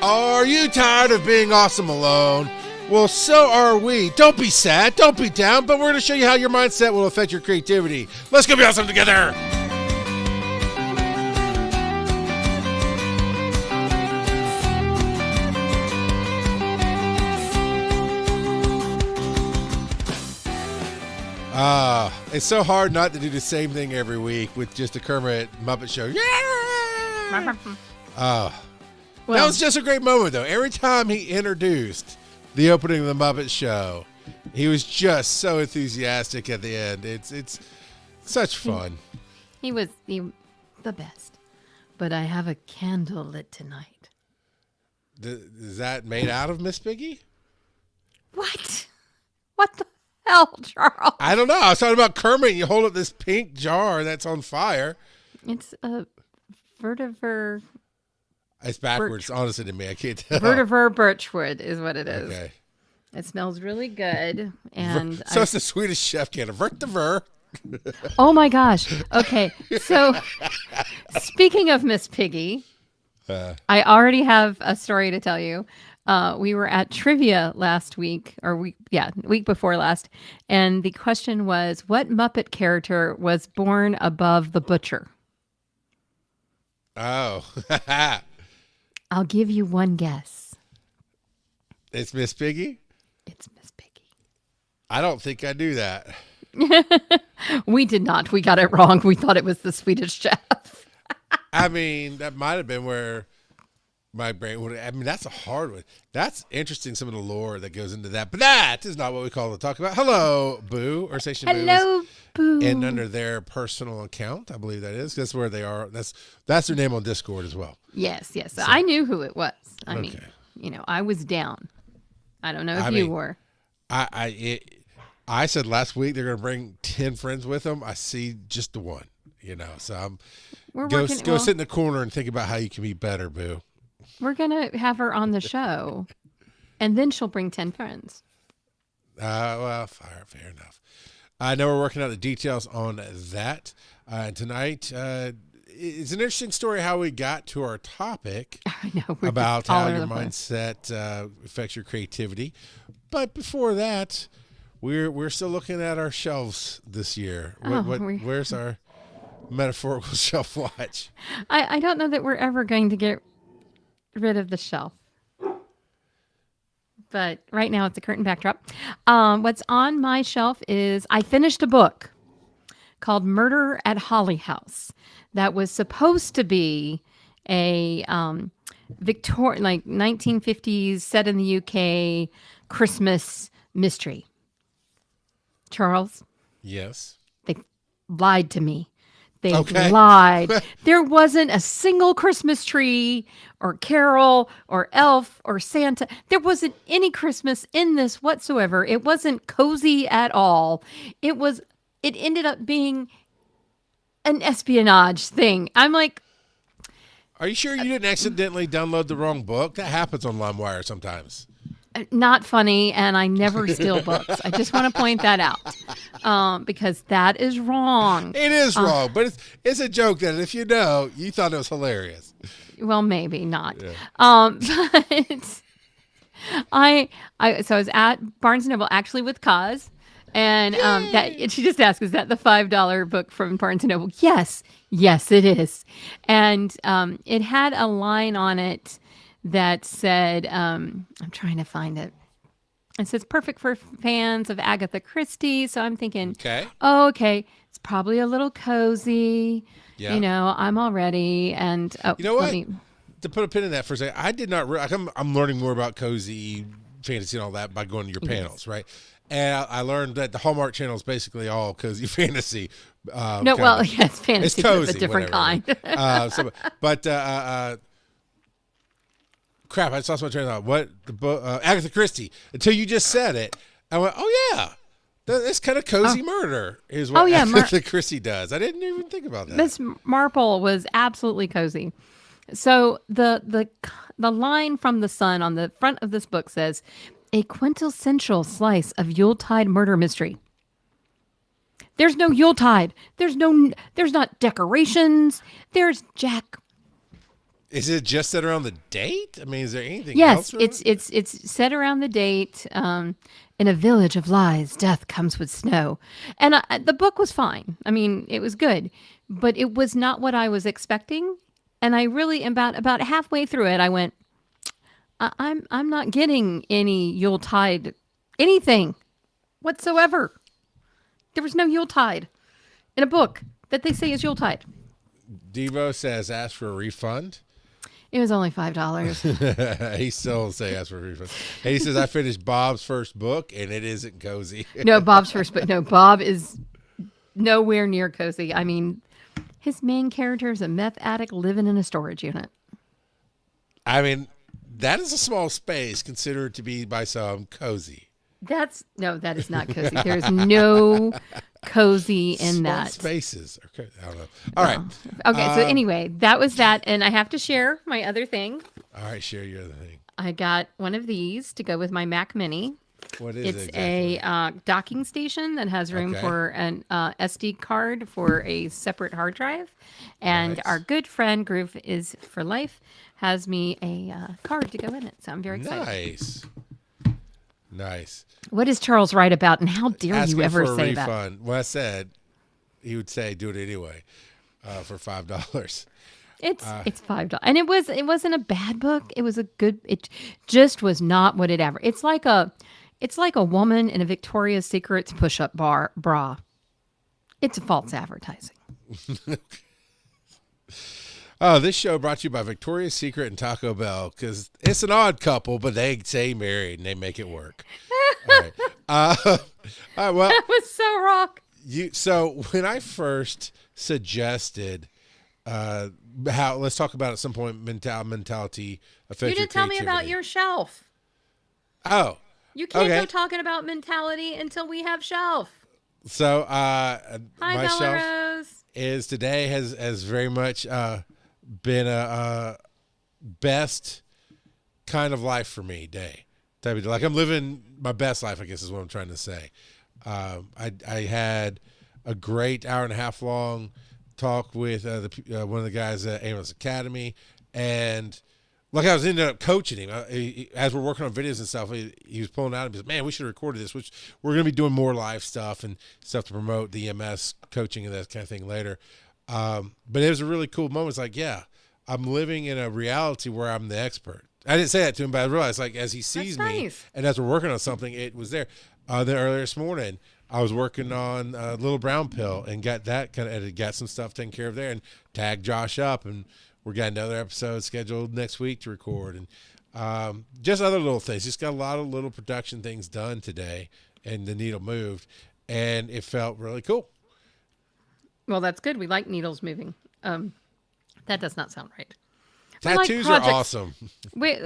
Are you tired of being awesome alone? Well, so are we. Don't be sad, don't be down, but we're going to show you how your mindset will affect your creativity. Let's go be awesome together. It's so hard not to do the same thing every week with just a Kermit Muppet Show. Yeah! That was just a great moment, though. Every time he introduced the opening of the Muppet Show, he was just so enthusiastic at the end. It's such fun. He was the best. But I have a candle lit tonight. Is that made out of Miss Piggy? What? What the hell, Charles? I don't know. I was talking about Kermit. You hold up this pink jar that's on fire. It's a vetiver. It's backwards, honestly, to me. I can't tell. Vetiver birchwood is what it is. Okay. It smells really good. And so it's the Swedish chef can. Vetiver. Oh, my gosh. Okay. So speaking of Miss Piggy, I already have a story to tell you. We were at trivia last week, week before last, and the question was, what Muppet character was born above the butcher? Oh. I'll give you one guess. It's Miss Piggy? It's Miss Piggy. I don't think I knew that. We did not. We got it wrong. We thought it was the Swedish chef. I mean, that might have been where my brain would. I mean, that's a hard one. That's interesting. Some of the lore that goes into that, but that is not what we call to talk about. Hello, Boo or Station Boo. Hello, Boo. And under their personal account, I believe that is. That's where they are. That's their name on Discord as well. Yes. So I knew who it was. I Okay. mean, I was down. I don't know if you were. I said last week they're going to bring 10 friends with them. I see just the one. So go sit in the corner and think about how you can be better, Boo. We're going to have her on the show, and then she'll bring 10 friends. Well, fair enough. I know we're working out the details on that. Tonight, it's an interesting story how we got to our topic about how your mindset affects your creativity. But before that, we're still looking at our shelves this year. Where's our metaphorical shelf watch? I don't know that we're ever going to get rid of the shelf, but right now it's a curtain backdrop. What's on my shelf is I finished a book called Murder at Holly House that was supposed to be a Victorian, like 1950s, set in the UK Christmas mystery. Charles? Yes. They lied to me. They lied. There wasn't a single Christmas tree or carol or elf or Santa. There wasn't any Christmas in this whatsoever. It wasn't cozy at all. It ended up being an espionage thing. I'm like, are you sure you didn't accidentally download the wrong book? That happens on LimeWire sometimes. Not funny, and I never steal books. I just want to point that out because that is wrong. It is wrong, but it's a joke that if you thought it was hilarious. Well, maybe not. Yeah. But I was at Barnes & Noble actually with Kaz, and she just asked, "Is that the $5 book from Barnes & Noble?" Yes, it is, and it had a line on it that said, I'm trying to find it. It says perfect for fans of Agatha Christie. So I'm thinking, okay, it's probably a little cozy. Yeah. I'm all ready. And you know what? To put a pin in that for a second, I did not. I'm learning more about cozy fantasy and all that by going to your panels, right? And I learned that the Hallmark Channel is basically all cozy fantasy. It's fantasy, it's cozy, but a different kind. Crap, I just lost my train of thought. What the book? Agatha Christie. Until you just said it, I went, "Oh yeah, this kind of cozy murder is what Agatha Christie does." I didn't even think about that. Miss Marple was absolutely cozy. So the line from The Sun on the front of this book says, "A quintessential slice of Yuletide murder mystery." There's no Yuletide. There's not decorations. There's Jack Is it just set around the date? I mean, is there anything else? Yes, Really? it's set around the date. In a village of lies, death comes with snow, and the book was fine. I mean, it was good, but it was not what I was expecting. And I really about halfway through it, I went, I'm not getting any Yuletide anything whatsoever. There was no Yuletide in a book that they say is Yuletide. Devo says ask for a refund. It was only $5. He still say ask for a refund. And he says I finished Bob's first book and it isn't cozy. No, Bob's first book. No, Bob is nowhere near cozy. I mean, his main character is a meth addict living in a storage unit. I mean, that is a small space considered to be by some cozy. That is not cozy. There's no cozy in Small that. spaces. Okay, I don't know. All right. Okay, so anyway, that was that. And I have to share my other thing. All right, share your other thing. I got one of these to go with my Mac Mini. What is it? It's a docking station that has room for an SD card for a separate hard drive. And our good friend, Groove is for Life, has me a card to go in it. So I'm very excited. Nice. What is Charles right about? And how dare Asking you ever for a say refund. Well, I said he would say do it anyway for $5. It's $5, and it wasn't a bad book. It was a good. It just was not what it ever. It's like a woman in a Victoria's Secret's push-up bra. It's a false advertising. Oh, this show brought to you by Victoria's Secret and Taco Bell because it's an odd couple, but they say married and they make it work. All right. All right. Well, That was so rock. So when I first suggested let's talk about at some point mentality affects You didn't tell me about your shelf. Oh. You can't go talking about mentality until we have shelf. So Hi, my Bella shelf Rose. is today has very much been a best kind of life for me day. Like I'm living my best life, I guess is what I'm trying to say. I had a great hour and a half long talk with one of the guys at Amos Academy, and like I was ended up coaching him as we're working on videos and stuff. He was pulling out and he said, "Man, we should have recorded this." Which we're going to be doing more live stuff and stuff to promote the EMS coaching and that kind of thing later. But it was a really cool moment. It's like, yeah, I'm living in a reality where I'm the expert. I didn't say that to him, but I realized like as he sees me and as we're working on something, it was there. Then earlier this morning, I was working on Little Brown Pill and got that kind of edited, got some stuff taken care of there, and tagged Josh up, and we got another episode scheduled next week to record, and just other little things. Just got a lot of little production things done today, and the needle moved, and it felt really cool. Well, that's good. We like needles moving. That does not sound right. Tattoos are awesome. We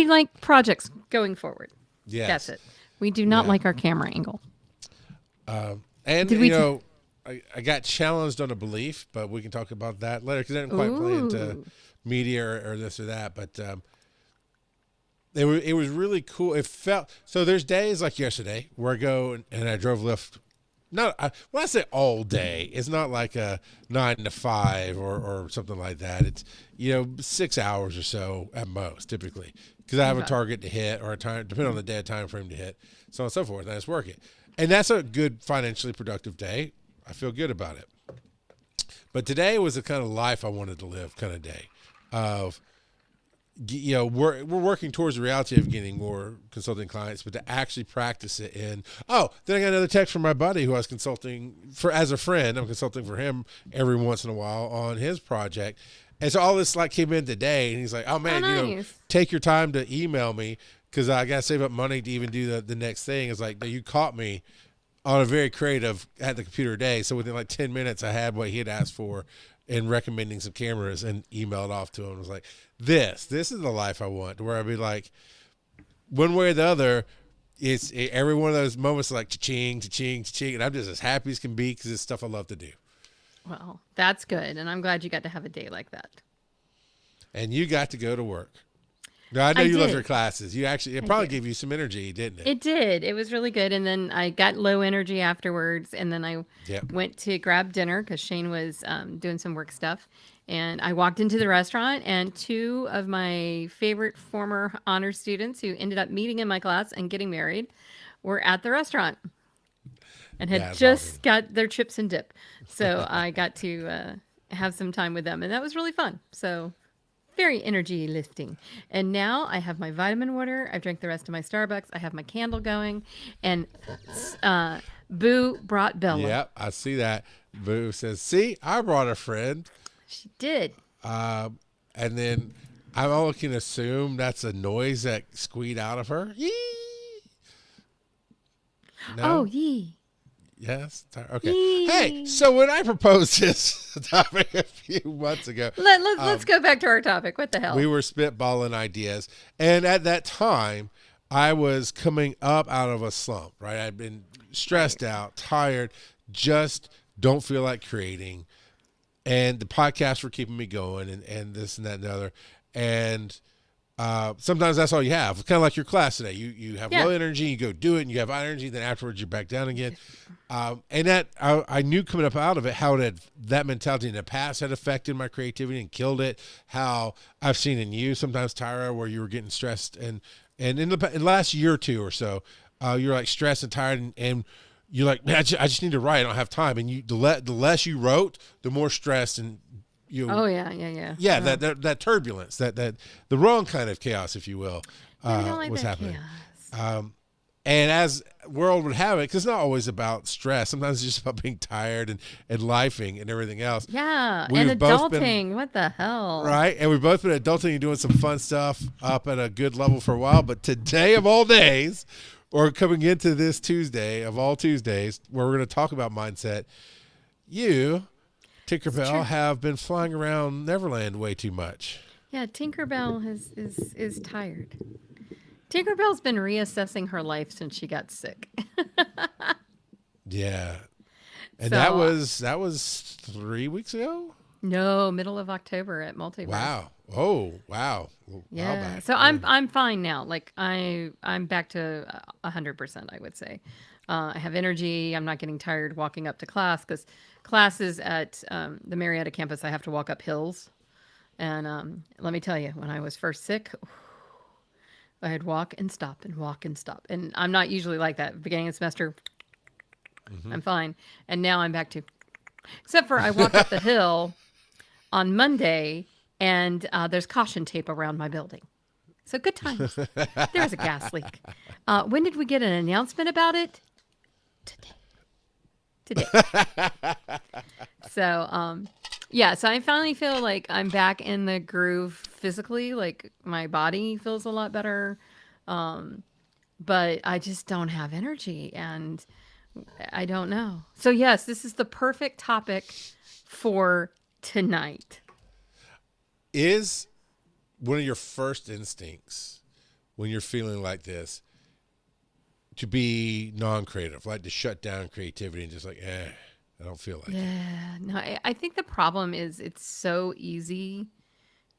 like projects going forward. Yes. That's it. We do not like our camera angle. And I got challenged on a belief, but we can talk about that later because I didn't quite play into media or this or that. But it was really cool. It felt so. There's days like yesterday where I go and I drove Lyft. When I say all day, it's not like a 9 to 5 or something like that. It's 6 hours or so at most, typically, because I have a target to hit or a time, depending on the day, a time frame to hit, so on and so forth. And I just work it, and that's a good financially productive day. I feel good about it. But today was the kind of life I wanted to live, kind of day of. We're working towards the reality of getting more consulting clients, but to actually practice it in. Oh, then I got another text from my buddy who I was consulting for as a friend. I'm consulting for him every once in a while on his project. And so all this came in today, and he's like, oh man, nice. Take your time to email me because I got to save up money to even do the next thing. It's like, you caught me on a very creative at the computer day. So within like 10 minutes, I had what he had asked for and recommending some cameras and emailed off to him. I was like, this is the life I want, where I'd be like, one way or the other, every one of those moments like cha-ching, cha-ching, cha-ching, and I'm just as happy as can be because it's stuff I love to do. Well, that's good, and I'm glad you got to have a day like that. And you got to go to work. Now, I know you love your classes. It probably gave you some energy, didn't it? It did. It was really good. And then I got low energy afterwards. And then I went to grab dinner because Shane was doing some work stuff. And I walked into the restaurant, and two of my favorite former honor students who ended up meeting in my class and getting married were at the restaurant and had That's awesome. just got their chips and dip. So I got to have some time with them, and that was really fun. So very energy lifting. And now I have my vitamin water. I've drank the rest of my Starbucks. I have my candle going, and Boo brought Bella. Yep, I see that. Boo says, "See, I brought a friend." She did. And then I'm all can assume that's a noise that squeaked out of her. Yee! No? Oh, yee. Yes. Okay. Yee. Hey, so when I proposed this topic a few months ago, Let's go back to our topic. What the hell? we were spitballing ideas, and at that time, I was coming up out of a slump. Right, I'd been stressed out, tired, just don't feel like creating. And the podcasts were keeping me going, and this and that and the other. And sometimes that's all you have. It's kind of like your class today. You have low energy, you go do it, and you have high energy. Then afterwards, you're back down again. And that I knew coming up out of it how that mentality in the past had affected my creativity and killed it. How I've seen in you sometimes, Tyra, where you were getting stressed, and in the last year or two or so, you're like stressed and tired, and you're like, man, I just need to write. I don't have time. And the less you wrote, the more stressed and you. Oh yeah. That turbulence, that the wrong kind of chaos, if you will, was happening. And as world would have it, because it's not always about stress. Sometimes it's just about being tired and lifing and everything else. Yeah, and adulting. What the hell? Right, and we've both been adulting and doing some fun stuff up at a good level for a while. But today of all days, or coming into this Tuesday of all Tuesdays, where we're going to talk about mindset, you, Tinkerbell, have been flying around Neverland way too much. Yeah, Tinkerbell is tired. Tinkerbell's been reassessing her life since she got sick. Yeah, and So, that was 3 weeks ago. no, middle of October at Multiverse. Wow. Oh, wow. Wow. Yeah. Back. So I'm fine now. Like I'm back to 100%, I would say. I have energy. I'm not getting tired walking up to class because classes at the Marietta campus, I have to walk up hills. And let me tell you, when I was first sick, I'd walk and stop and walk and stop. And I'm not usually like that. Beginning of the semester, I'm fine. And now I'm back to, except for I walk up the hill on Monday, and there's caution tape around my building. So good times. There was a gas leak. When did we get an announcement about it? Today. So, yeah, so I finally feel like I'm back in the groove physically. Like my body feels a lot better. But I just don't have energy, and I don't know. So, yes, this is the perfect topic for tonight. Is one of your first instincts when you're feeling like this to be non-creative, like to shut down creativity and just like, I don't feel like it. Yeah, no, I think the problem is it's so easy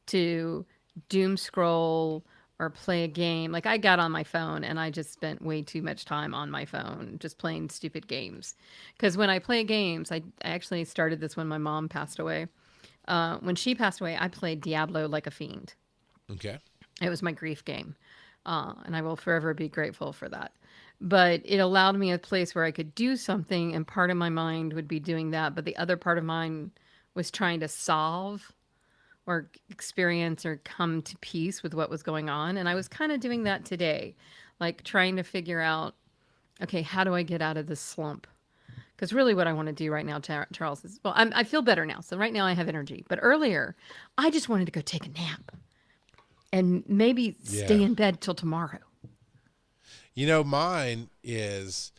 to doom scroll or play a game. Like I got on my phone and I just spent way too much time on my phone just playing stupid games. Because when I play games, I actually started this when my mom passed away. When she passed away, I played Diablo like a fiend. Okay. It was my grief game. And I will forever be grateful for that. But it allowed me a place where I could do something, and part of my mind would be doing that, but the other part of mine was trying to solve or experience or come to peace with what was going on. And I was kind of doing that today, like trying to figure out, okay, how do I get out of this slump? Because really what I want to do right now, Charles, is, well, I feel better now. So right now I have energy. But earlier, I just wanted to go take a nap and maybe stay in bed till tomorrow. You know, mine is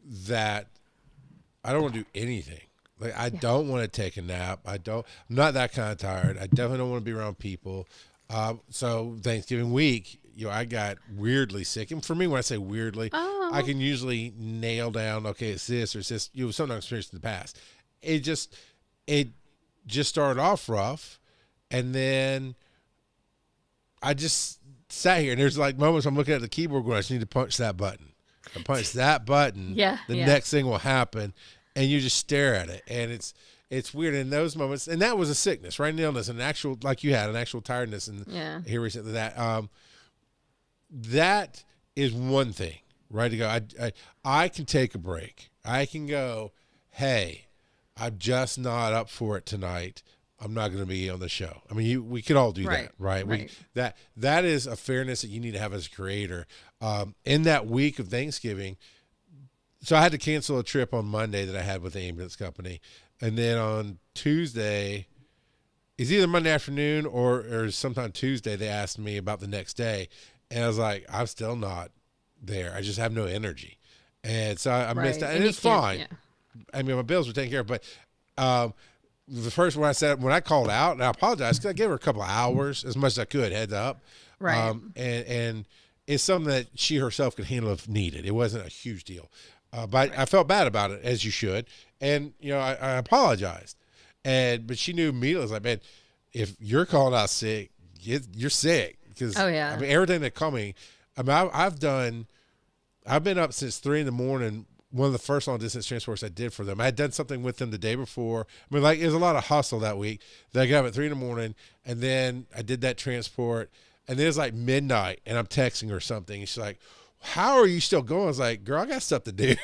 that I don't want to do anything. Like I don't want to take a nap. I'm not that kind of tired. I definitely don't want to be around people. So Thanksgiving week, I got weirdly sick. And for me, when I say weirdly, I can usually nail down, okay, it's this or it's this. Something I've experienced in the past. It just started off rough, and then I just sat here, and there's like moments I'm looking at the keyboard going, I just need to punch that button. I punch that button. The next thing will happen, and you just stare at it, and it's weird in those moments. And that was a sickness, right? An illness, an actual, like you had, an actual tiredness. And here recently that is one thing, right? To go, I can take a break. I can go, hey, I'm just not up for it tonight. I'm not going to be on the show. I mean, we could all do that, right? That is a fairness that you need to have as a creator. In that week of Thanksgiving, so I had to cancel a trip on Monday that I had with the ambulance company, and then on Tuesday, it's either Monday afternoon or sometime Tuesday, they asked me about the next day, and I was like, I'm still not there. I just have no energy, and so I missed that, and it's fine. Yeah. I mean, my bills were taken care of, but the first one when I called out, and I apologized because I gave her a couple of hours, as much as I could, heads up. Right. And it's something that she herself could handle if needed. It wasn't a huge deal. But I felt bad about it, as you should. And, I apologized. But she knew immediately, I was like, man, if you're calling out sick, you're sick. Because, I mean, everything that called me, I mean, I've been up since 3 a.m. One of the first long distance transports I did for them. I had done something with them the day before. I mean, like, it was a lot of hustle that week. Then I got up at 3 a.m, and then I did that transport. And then it was like midnight, and I'm texting her something. And she's like, how are you still going? I was like, girl, I got stuff to do.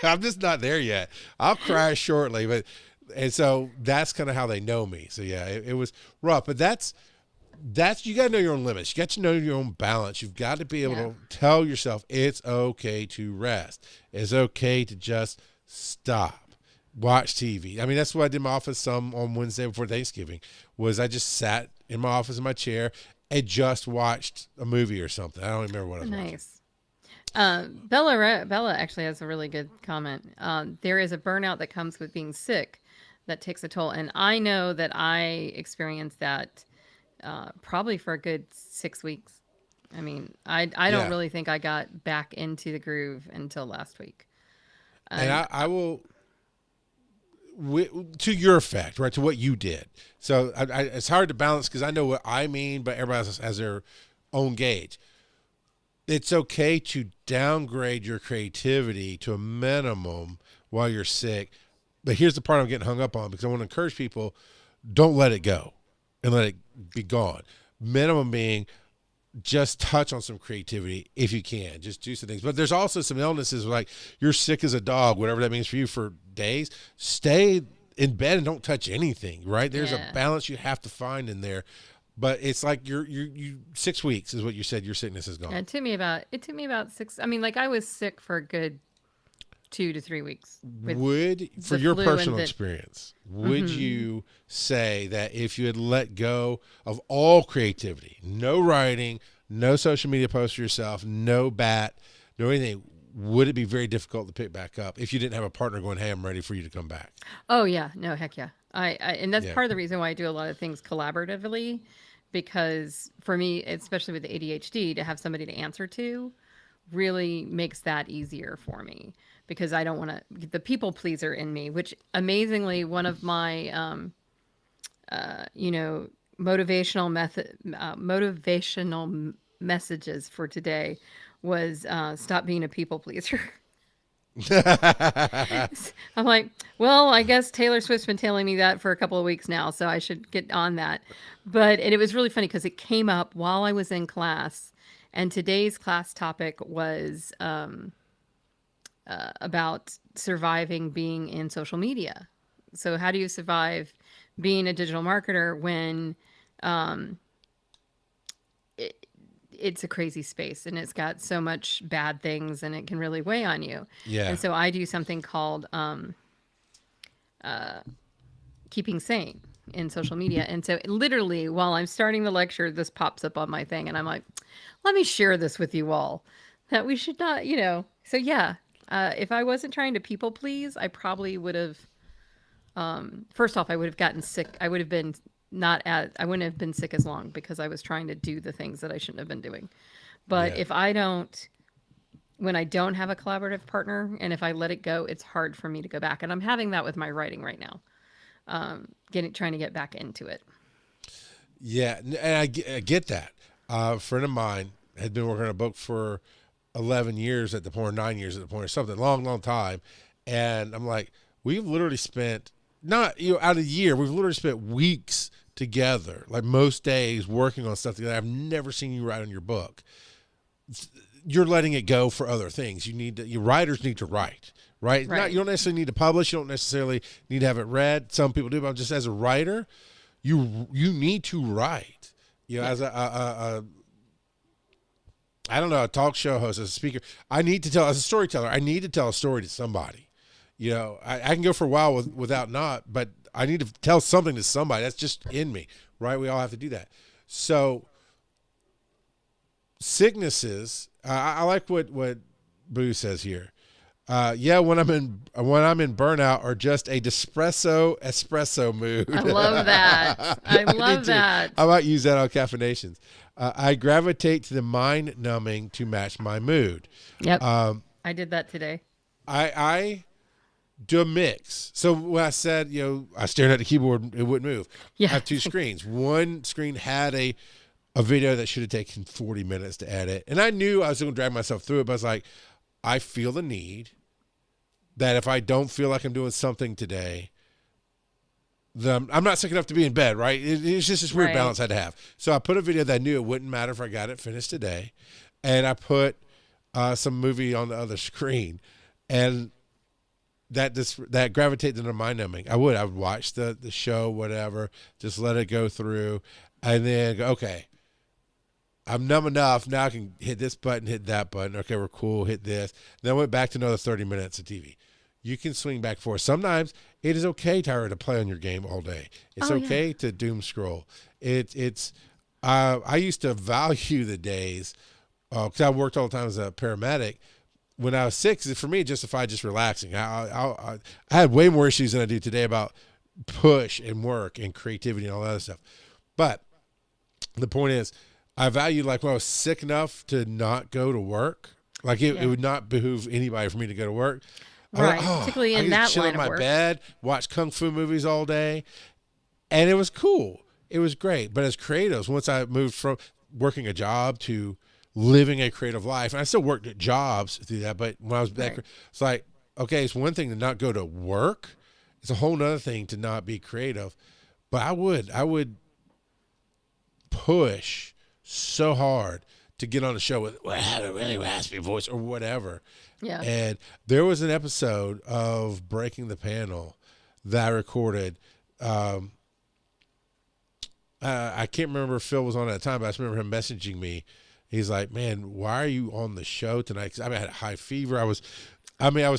I'm just not there yet. I'll crash shortly. And so that's kind of how they know me. So yeah, it was rough, but that's, you got to know your own limits. You got to know your own balance. You've got to be able to tell yourself it's okay to rest. It's okay to just stop, watch TV. I mean, that's what I did in my office some on Wednesday before Thanksgiving, was I just sat in my office in my chair and just watched a movie or something. I don't remember what I was watching. Bella actually has a really good comment. There is a burnout that comes with being sick that takes a toll. And I know that I experienced that probably for a good 6 weeks. I mean, I don't really think I got back into the groove until last week. And I will, to your effect, right, to what you did. So it's hard to balance because I know what I mean, but everybody else has their own gauge. It's okay to downgrade your creativity to a minimum while you're sick. But here's the part I'm getting hung up on, because I want to encourage people, don't let it go and let it be gone. Minimum being just touch on some creativity if you can. Just do some things. But there's also some illnesses like you're sick as a dog, whatever that means for you, for days. Stay in bed and don't touch anything, right? There's a balance you have to find in there. But it's like you 6 weeks is what you said your sickness is gone. Yeah, it took me about 6. I mean, like, I was sick for a good 2 to 3 weeks. For your personal experience, would you say that if you had let go of all creativity, no writing, no social media posts for yourself, no no anything, would it be very difficult to pick back up if you didn't have a partner going, hey, I'm ready for you to come back? Oh yeah, no, heck yeah. And that's part of the reason why I do a lot of things collaboratively, because for me, especially with the ADHD, to have somebody to answer to really makes that easier for me, because I don't want to, the people pleaser in me, which amazingly, one of my, motivational messages for today was, stop being a people pleaser. I'm like, well, I guess Taylor Swift's been telling me that for a couple of weeks now, so I should get on that. And it was really funny because it came up while I was in class, and today's class topic was about surviving being in social media. So how do you survive being a digital marketer when it's a crazy space and it's got so much bad things and it can really weigh on you. Yeah. And so I do something called keeping sane in social media. And so literally while I'm starting the lecture, this pops up on my thing and I'm like, let me share this with you all, that we should not, So yeah, if I wasn't trying to people please, I probably would have, first off, I would have gotten sick. I wouldn't have been sick as long because I was trying to do the things that I shouldn't have been doing. But if when I don't have a collaborative partner, and if I let it go, it's hard for me to go back. And I'm having that with my writing right now, trying to get back into it. Yeah, and I get that. A friend of mine had been working on a book for 11 years at the point, 9 years at the point, or something, long time. And I'm like, we've literally spent not, out of the year, we've literally spent weeks together, like most days working on stuff together. I've never seen you write on your book. You're letting it go for other things. Your writers need to write, right? Right. You don't necessarily need to publish. You don't necessarily need to have it read. Some people do, but just as a writer, you need to write. As a I don't know, a talk show host, as a speaker, as a storyteller, I need to tell a story to somebody. I can go for a while without not, but I need to tell something to somebody. That's just in me, right? We all have to do that. So sicknesses, I like what Boo says here. When I'm in burnout or just a espresso mood. I love that. I love that. I might use that on caffeinations. I gravitate to the mind numbing to match my mood. Yep. I did that today. I do a mix. So when I said, I stared at the keyboard, it wouldn't move. Yeah. I have two screens. One screen had a video that should have taken 40 minutes to edit. And I knew I was going to drag myself through it, but I was like, I feel the need that if I don't feel like I'm doing something today, I'm not sick enough to be in bed, right? It's just this weird balance I had to have. So I put a video that I knew it wouldn't matter if I got it finished today. And I put some movie on the other screen. And that gravitated to mind numbing. I would watch the show, whatever, just let it go through. And then go, okay, I'm numb enough. Now I can hit this button, hit that button. Okay, we're cool. Hit this. Then I went back to another 30 minutes of TV. You can swing back forth. Sometimes it is okay, Tyra, to play on your game all day. It's okay to doom scroll. I used to value the days because I worked all the time as a paramedic. When I was sick, for me, it justified just relaxing. I had way more issues than I do today about push and work and creativity and all that other stuff. But the point is, I value when I was sick enough to not go to work. It would not behoove anybody for me to go to work. Right, particularly in that chill line in my of work. bed, watch kung fu movies all day, and it was cool. It was great. But as creatives, once I moved from working a job to living a creative life, and I still worked at jobs through that, but when I was back, it's like, okay, it's one thing to not go to work. It's a whole nother thing to not be creative. But I would push so hard to get on a show with have a really raspy voice or whatever. Yeah. And there was an episode of Breaking the Panel that I recorded. I can't remember if Phil was on at the time, but I just remember him messaging me. He's like, "Man, why are you on the show tonight?" Because I had a high fever. I was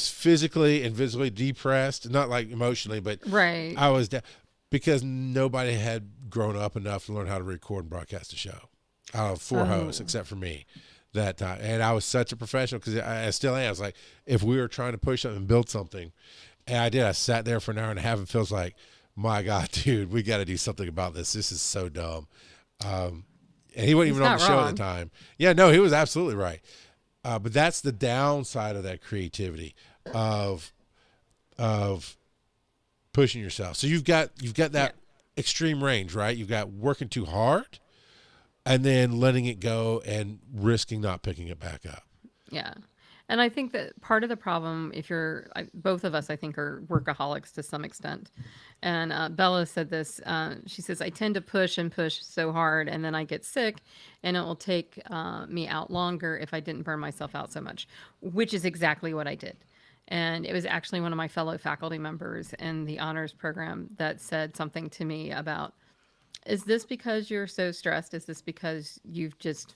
physically and visibly depressed, not like emotionally, but I was because nobody had grown up enough to learn how to record and broadcast a show. Out of four hosts, except for me, that time. And I was such a professional because I still am. I was like, if we were trying to push something and build something, and I did, I sat there for an hour and a half and feels like, my God, dude, we got to do something about this. This is so dumb. And he wasn't even on the show at the time. Yeah, no, he was absolutely right. But that's the downside of that creativity of pushing yourself. So you've got that extreme range, right? You've got working too hard and then letting it go and risking not picking it back up. Yeah. And I think that part of the problem, both of us, I think, are workaholics to some extent. And Bella said this, she says, I tend to push and push so hard, and then I get sick, and it will take me out longer if I didn't burn myself out so much, which is exactly what I did. And it was actually one of my fellow faculty members in the honors program that said something to me about, is this because you're so stressed? Is this because you've just...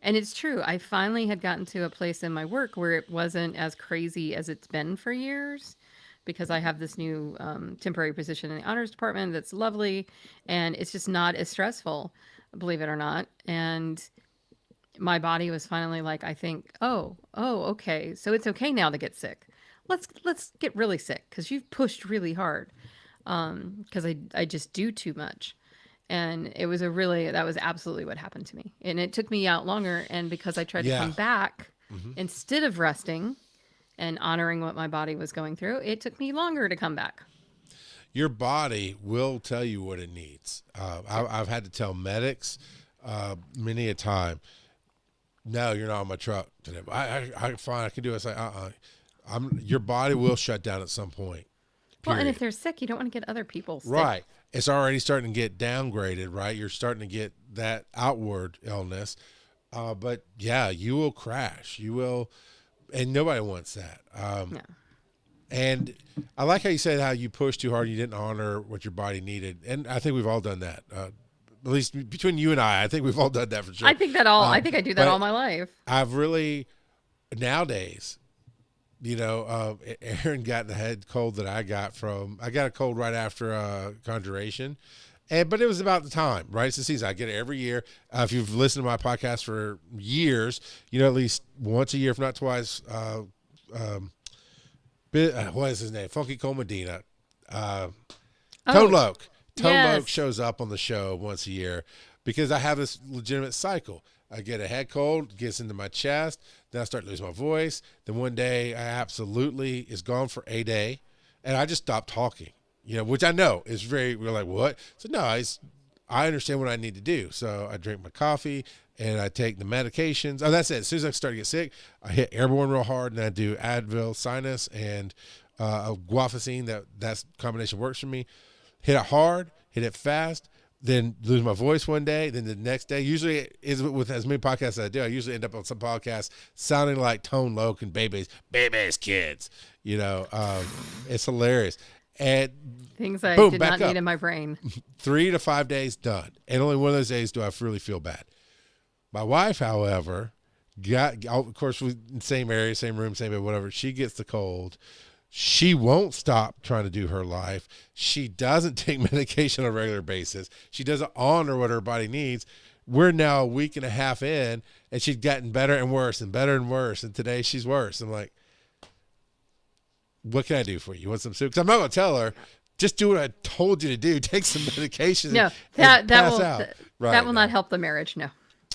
And it's true. I finally had gotten to a place in my work where it wasn't as crazy as it's been for years, because I have this new temporary position in the honors department that's lovely, and it's just not as stressful, believe it or not. And my body was finally like, I think, okay, so it's okay now to get sick. Let's get really sick because you've pushed really hard, because I just do too much. And that was absolutely what happened to me. And it took me out longer. And because I tried to come back instead of resting and honoring what my body was going through, it took me longer to come back. Your body will tell you what it needs. I've had to tell medics many a time, no, you're not on my truck today. I fine, I can do it. It's like, your body will shut down at some point. Well, and if period. they're sick, you don't want to get other people sick. Right. It's already starting to get downgraded, right? You're starting to get that outward illness. But yeah, you will crash. You will, and nobody wants that. No. And I like how you said how you pushed too hard and you didn't honor what your body needed. And I think we've all done that. At least between you and I think we've all done that for sure. I think I do that all my life. I've really, nowadays, Aaron got the head cold that I got a cold right after conjuration. But it was about the time, right? It's the season. I get it every year. If you've listened to my podcast for years, at least once a year, if not twice, what is his name? Funky Cole Medina. Tone Loc. Tone Loc shows up on the show once a year because I have this legitimate cycle. I get a head cold, gets into my chest, then I start losing my voice. Then one day I absolutely is gone for a day, and I just stop talking, which I know is we're like, what? So no, I understand what I need to do. So I drink my coffee and I take the medications. Oh, that's it. As soon as I start to get sick, I hit airborne real hard and I do Advil, sinus, and a guanfacine. That's combination works for me. Hit it hard, hit it fast, then lose my voice one day. Then the next day, usually is with as many podcasts as I do, I usually end up on some podcasts sounding like Tone Loc and Baby's Kids. It's hilarious. And things I boom, did back not up. need in my brain. 3 to 5 days done. And only one of those days do I really feel bad. My wife, however, of course, we're in the same area, same room, same bed, whatever. She gets the cold. She won't stop trying to do her life. She doesn't take medication on a regular basis. She doesn't honor what her body needs. We're now a week and a half in, and she's gotten better and worse and better and worse. And today she's worse. I'm like, what can I do for you? You want some soup? Because I'm not going to tell her, just do what I told you to do. Take some medication. No, that will not help the marriage.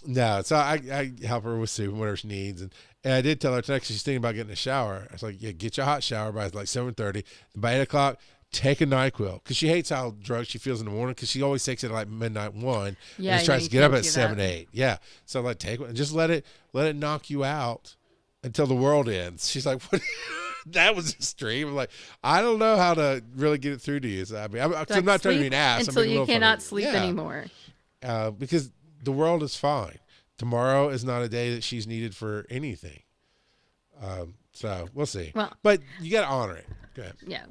No, so I help her with soup and whatever she needs, and I did tell her tonight she's thinking about getting a shower. I was like, yeah, get your hot shower by like 7:30. By 8:00, take a NyQuil because she hates how drunk she feels in the morning because she always takes it at like midnight 1. Yeah, and just tries to get up at 7, 8. Yeah, so like take one and just let it knock you out until the world ends. She's like, what? That was extreme. I'm like, I don't know how to really get it through to you. So, I mean, I'm not trying to be an ass. Until you cannot funny. sleep anymore. Because the world is fine. Tomorrow is not a day that she's needed for anything. So we'll see. Well, but you got to honor it. Go ahead. Yeah.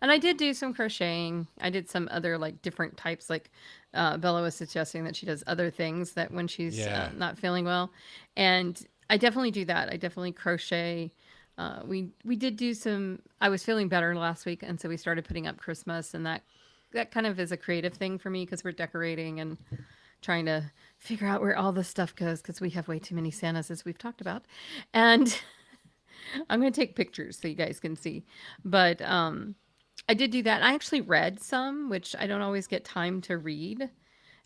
And I did do some crocheting. I did some other like different types. Like Bella was suggesting that she does other things that when she's not feeling well. And I definitely do that. I definitely crochet. We did do some, I was feeling better last week. And so we started putting up Christmas, and that kind of is a creative thing for me because we're decorating and trying to figure out where all this stuff goes because we have way too many Santas, as we've talked about. And I'm going to take pictures so you guys can see. But I did do that. I actually read some, which I don't always get time to read.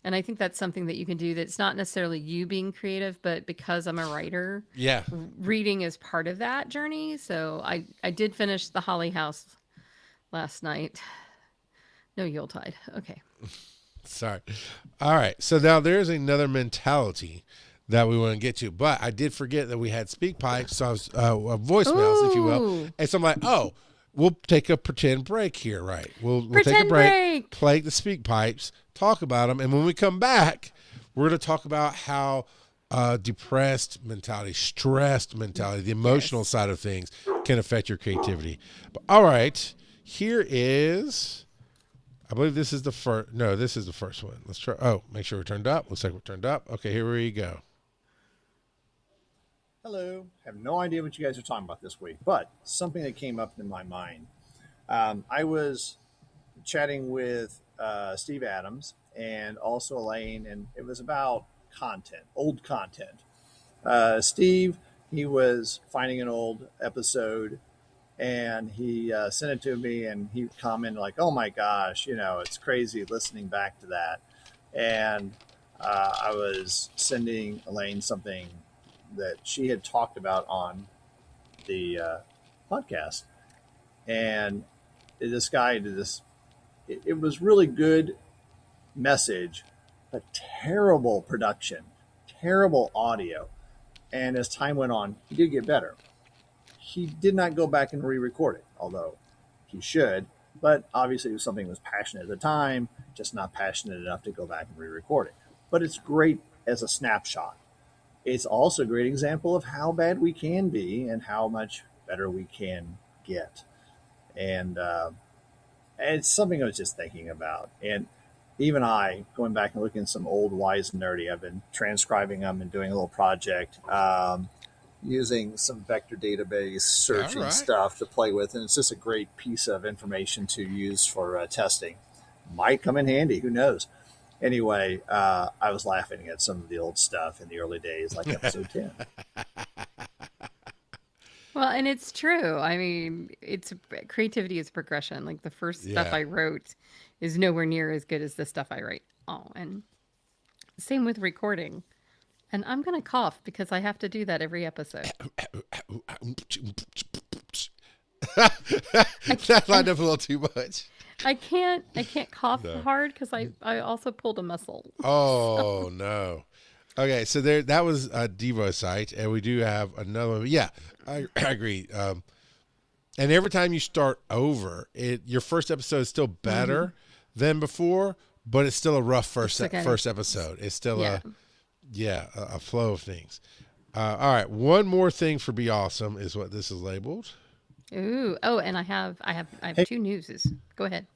And I think that's something that you can do that's not necessarily you being creative, but because I'm a writer, reading is part of that journey. So I did finish The Holly House last night. No Yuletide. Okay. Sorry. All right. So now there's another mentality that we want to get to, but I did forget that we had speak pipes, so I was voicemails, if you will. And so I'm like, we'll take a pretend break here, right? We'll take a break, play the speak pipes, talk about them, and when we come back, we're going to talk about how depressed mentality, stressed mentality, the emotional side of things can affect your creativity. But all right, here is. I believe this is the first. No, this is the first one. Let's try. Oh, make sure we're turned up. Looks like we're turned up. Okay, here we go. Hello. I have no idea what you guys are talking about this week, but something that came up in my mind. I was chatting with Steve Adams and also Elaine, and it was about content, old content. Steve, he was finding an old episode, and he sent it to me, and he commented like, oh my gosh, it's crazy listening back to that. And I was sending Elaine something that she had talked about on the podcast. And this guy did this, it was really good message, but terrible production, terrible audio. And as time went on, he did get better. He did not go back and re-record it, although he should. but obviously it was something that was passionate at the time, just not passionate enough to go back and re-record it. But it's great as a snapshot. It's also a great example of how bad we can be and how much better we can get. And it's something I was just thinking about. And even I, going back and looking at some old Wise and Nerdy, I've been transcribing them and doing a little project using some vector database searching stuff to play with. And it's just a great piece of information to use for testing. Might come in handy. Who knows? Anyway, I was laughing at some of the old stuff in the early days, like episode 10. Well, and it's true. I mean, creativity is progression. Like the first stuff I wrote is nowhere near as good as the stuff I write. Oh, and same with recording. And I'm going to cough because I have to do that every episode. That lined up a little too much. I can't cough hard because I also pulled a muscle. Oh, no. Okay, so that was a Devo site, and we do have another one. Yeah, I agree. And every time you start over, your first episode is still better than before, but it's still a rough first episode. It's still a flow of things. All right, one more thing for Be Awesome is what this is labeled. Ooh, oh, and I have two newses. Go ahead.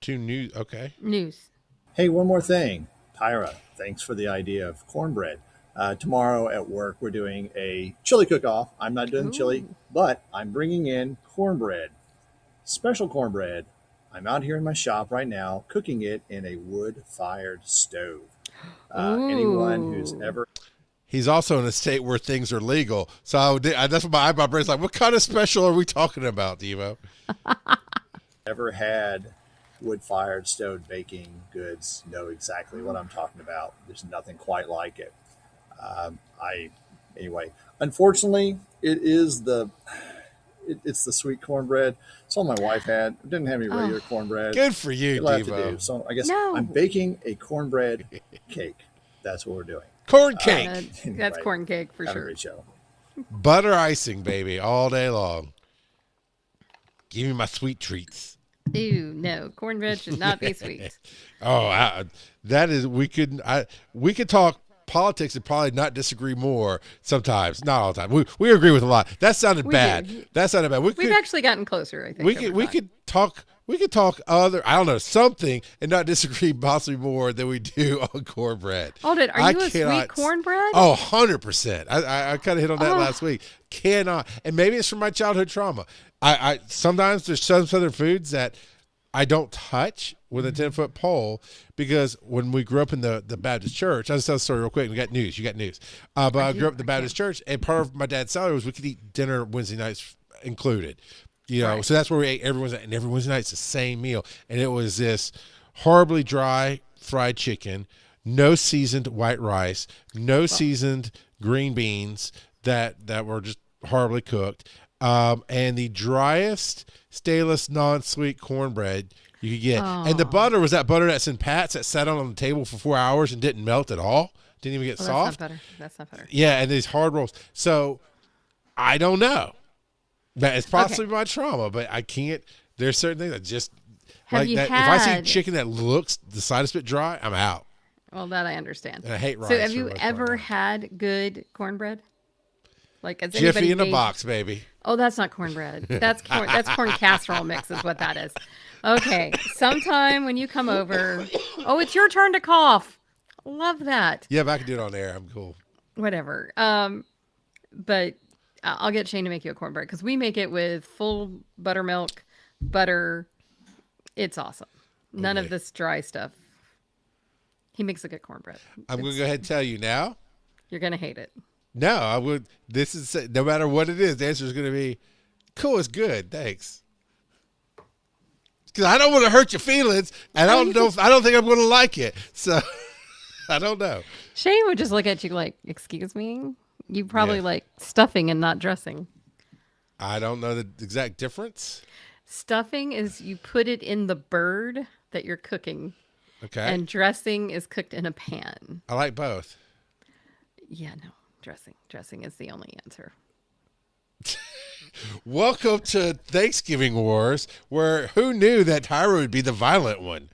Two news, okay. News. Hey, one more thing. Tyra, thanks for the idea of cornbread. Tomorrow at work, we're doing a chili cook-off. I'm not doing chili, but I'm bringing in cornbread, special cornbread. I'm out here in my shop right now, cooking it in a wood-fired stove. Anyone who's ever... He's also in a state where things are legal. So that's what my eyebrow brain's like, what kind of special are we talking about, Devo? Ever had wood-fired stove baking goods know exactly what I'm talking about. There's nothing quite like it. Anyway, unfortunately, it's the sweet cornbread. It's all my wife had. It didn't have any regular cornbread. Good for you, Devo. So I guess I'm baking a cornbread cake. That's what we're doing. Corn cake. Anyway, that's corn cake for sure. Great show. Butter icing, baby, all day long. Give me my sweet treats. Ew, no. Cornbread should not be sweet. That is, we could talk politics and probably not disagree more sometimes. Not all the time. We agree with a lot. That sounded bad. That sounded bad. We've actually gotten closer, I think. We could talk other, I don't know, something and not disagree possibly more than we do on cornbread. Hold it. Are you a sweet cornbread? Oh, 100%. I kind of hit on that last week. Cannot. And maybe it's from my childhood trauma. I sometimes there's some southern foods that I don't touch with a 10-foot pole because when we grew up in the Baptist church, I'll just tell the story real quick. You got news. But I grew up in the Baptist church, and part of my dad's salary was we could eat dinner Wednesday nights included. So that's where we ate every Wednesday night, and every Wednesday night it's the same meal. And it was this horribly dry fried chicken, no seasoned white rice, no seasoned green beans that were just horribly cooked. And the driest, stale-less, non-sweet cornbread you could get. And the butter was that butter that's in Pat's that sat on the table for 4 hours and didn't melt at all. Didn't even get soft. That's not butter. Yeah, and these hard rolls. So, I don't know. It's possibly my trauma, but I can't. There's certain things that just, like that. If I see chicken that looks the slightest bit dry, I'm out. Well, that I understand. And I hate rice. So have you ever had good cornbread? Like, has Jiffy in a box, baby. Oh, that's not cornbread. That's corn casserole mix is what that is. Okay. Sometime when you come over. Oh, it's your turn to cough. Love that. Yeah, but I can do it on air. I'm cool. Whatever. But I'll get Shane to make you a cornbread because we make it with full buttermilk, butter. It's awesome. None of this dry stuff. He makes a good cornbread. I'm going to go ahead and tell you now. You're going to hate it. No, I would. This is no matter what it is. The answer is going to be, cool. It's good. Thanks. Because I don't want to hurt your feelings, and I don't know. I don't think I'm going to like it. So I don't know. Shane would just look at you like, "Excuse me." You probably like stuffing and not dressing. I don't know the exact difference. Stuffing is you put it in the bird that you're cooking. Okay. And dressing is cooked in a pan. I like both. Yeah, no. Dressing is the only answer. Welcome to Thanksgiving Wars, where who knew that Tyra would be the violent one?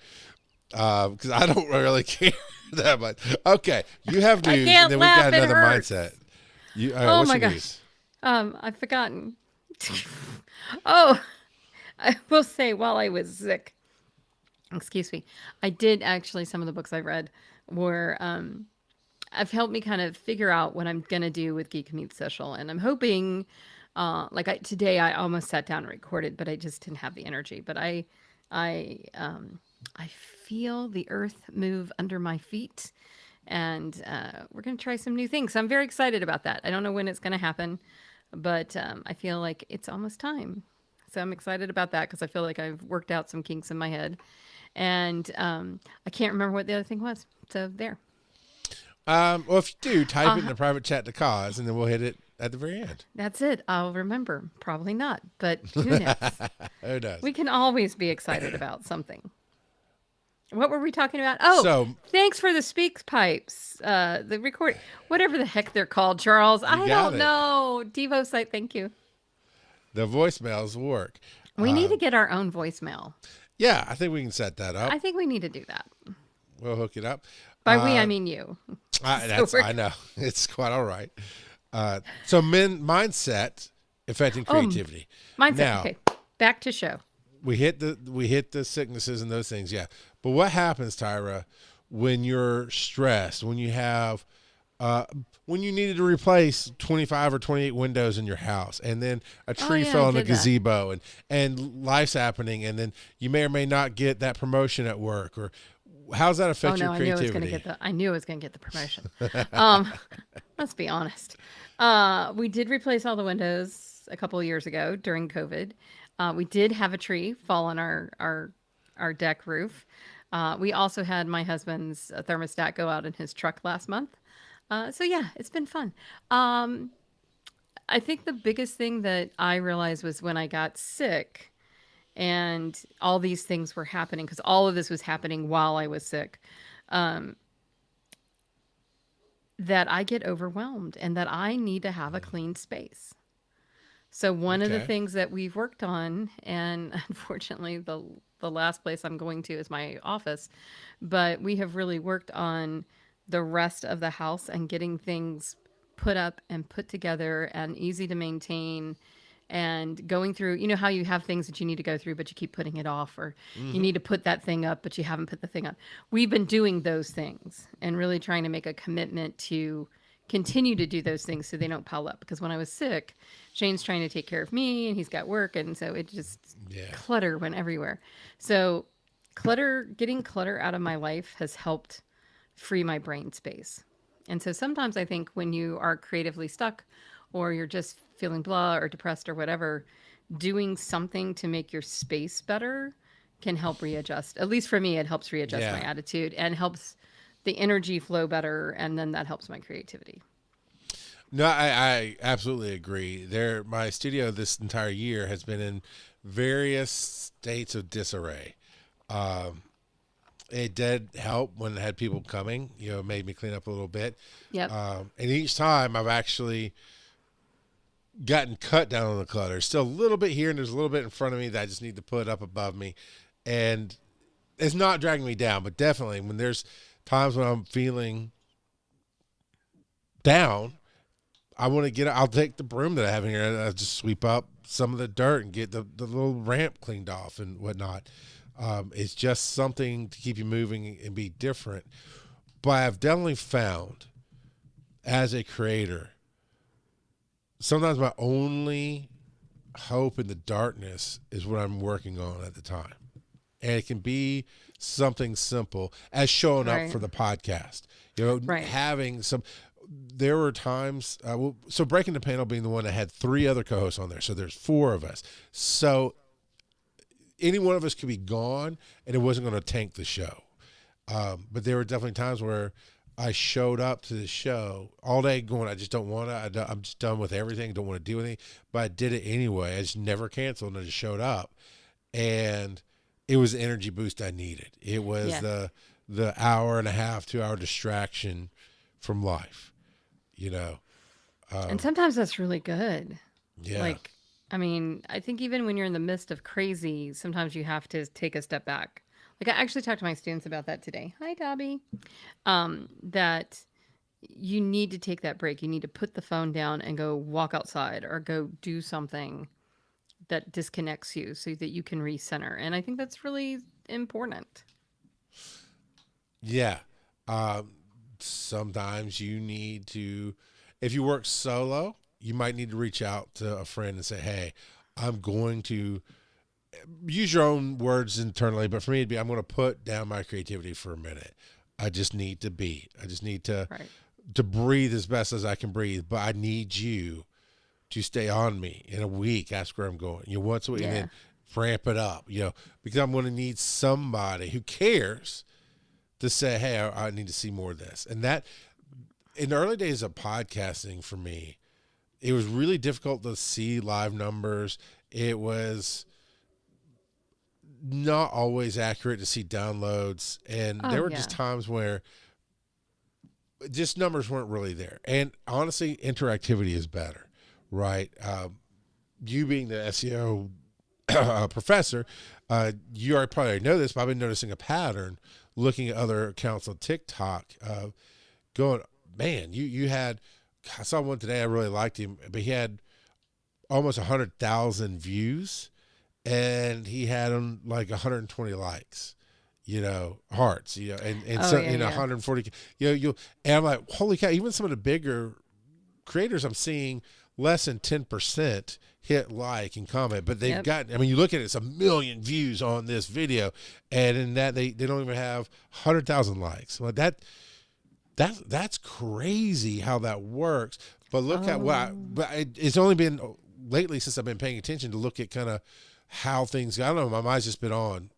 Because I don't really care that much. Okay, you have I news, can't and then we've laugh. got It another hurts. mindset. All right, Oh what's my your gosh. news? I've forgotten. Oh, I will say while I was sick, excuse me, I did actually, some of the books I read were, have helped me kind of figure out what I'm going to do with Geek Meets Social. And I'm hoping, today I almost sat down and recorded, but I just didn't have the energy. But I, I feel the earth move under my feet, and we're going to try some new things. So I'm very excited about that. I don't know when it's going to happen, but I feel like it's almost time. So I'm excited about that because I feel like I've worked out some kinks in my head, and I can't remember what the other thing was. So there. Well, if you do, type it in Uh, the private chat to cause, and then we'll hit it at the very end. that's it. I'll remember. Probably not, but who knows? Who knows? We can always be excited about something. What were we talking about? Oh, So thanks for the speak pipes. The record, whatever the heck they're called, Charles. you I got don't it. know. Devo site. Thank you. The voicemails work. We need to get our own voicemail. Yeah, I think we can set that up. I think we need to do that. We'll hook it up. By we, I mean you. I know. It's quite all right. So mindset affecting creativity. Mindset. Now, Okay, back to show. we hit the sicknesses and those things, yeah. But what happens, Tyra, when you're stressed, when you have when you needed to replace 25 or 28 windows in your house, and then a tree yeah, fell I in a did that. gazebo, and life's happening, and then you may or may not get that promotion at work, or how's that Oh affect no, your I knew I was creativity? going to get the. I knew I was going to get the promotion. Let's be honest. We did replace all the windows a couple of years ago during COVID. We did have a tree fall on our deck roof. We also had my husband's thermostat go out in his truck last month. So yeah, it's been fun. I think the biggest thing that I realized was when I got sick and all these things were happening, because all of this was happening while I was sick, that I get overwhelmed and that I need to have a clean space. So one of the Okay. things that we've worked on, and unfortunately the last place I'm going to is my office, but we have really worked on the rest of the house and getting things put up and put together and easy to maintain, and going through, you know how you have things that you need to go through but you keep putting it off, or you need to put that thing up but you haven't put the thing up. We've been doing those things and really trying to make a commitment to continue to do those things so they don't pile up, because when I was sick, Shane's trying to take care of me and he's got work, and so it just Yeah. clutter went everywhere. So getting clutter out of my life has helped free my brain space. And so sometimes I think when you are creatively stuck, or you're just feeling blah or depressed or whatever, doing something to make your space better can help readjust. At least for me, it helps readjust Yeah. my attitude and helps the energy flow better. And then that helps my creativity. No, I absolutely agree. My studio this entire year has been in various states of disarray. It did help when it had people coming. It made me clean up a little bit. Yep. And each time I've actually gotten cut down on the clutter. Still a little bit here, and there's a little bit in front of me that I just need to put up above me. And it's not dragging me down, but definitely when there's times when I'm feeling down, I'll take the broom that I have in here and I'll just sweep up some of the dirt and get the little ramp cleaned off and whatnot. It's just something to keep you moving and be different. But I've definitely found as a creator, sometimes my only hope in the darkness is what I'm working on at the time. And it can be something simple as showing up Right. for the podcast, Right. having some. There were times, so Breaking the Panel being the one that had 3 other co-hosts on there. So there's 4 of us. So any one of us could be gone and it wasn't going to tank the show. But there were definitely times where I showed up to the show all day going, I just don't want to, I'm just done with everything. Don't want to do anything, but I did it anyway. I just never canceled and I just showed up, and it was the energy boost I needed. It was Yeah. the hour and a half, 2-hour distraction from life, And sometimes that's really good. yeah. Like I mean, I think even when you're in the midst of crazy, sometimes you have to take a step back. Like I actually talked to my students about that today. Hi, Dobby. That you need to take that break. You need to put the phone down and go walk outside or go do something that disconnects you so that you can recenter. And I think that's really important. Yeah. Sometimes you need to, if you work solo, you might need to reach out to a friend and say, hey, I'm going to use your own words internally, but for me, it'd be, I'm going to put down my creativity for a minute. I just need to be. I just need to Right. to breathe as best as I can breathe. But I need you to stay on me in a week. Ask where I'm going. Once a week, and Yeah. then ramp it up. Because I'm going to need somebody who cares to say, hey, I need to see more of this. And that, in the early days of podcasting, for me, it was really difficult to see live numbers. It was not always accurate to see downloads, and Oh, there were yeah. just times where just numbers weren't really there. And honestly, interactivity is better, right? You being the SEO professor, you probably know this, but I've been noticing a pattern looking at other accounts on TikTok, going, man, you had, I saw one today, I really liked him, but he had almost 100,000 views, and he had like 120 likes, hearts, and Oh, so yeah, in yeah. 140, and I'm like, holy cow, even some of the bigger creators I'm seeing less than 10% hit like and comment, but they've Yep. got, I mean, you look at it, it's 1 million views on this video, and in that they don't even have 100,000 likes. Like that's crazy how that works. But look at it's only been lately since I've been paying attention to look at kind of how things, I don't know, my mind's just been on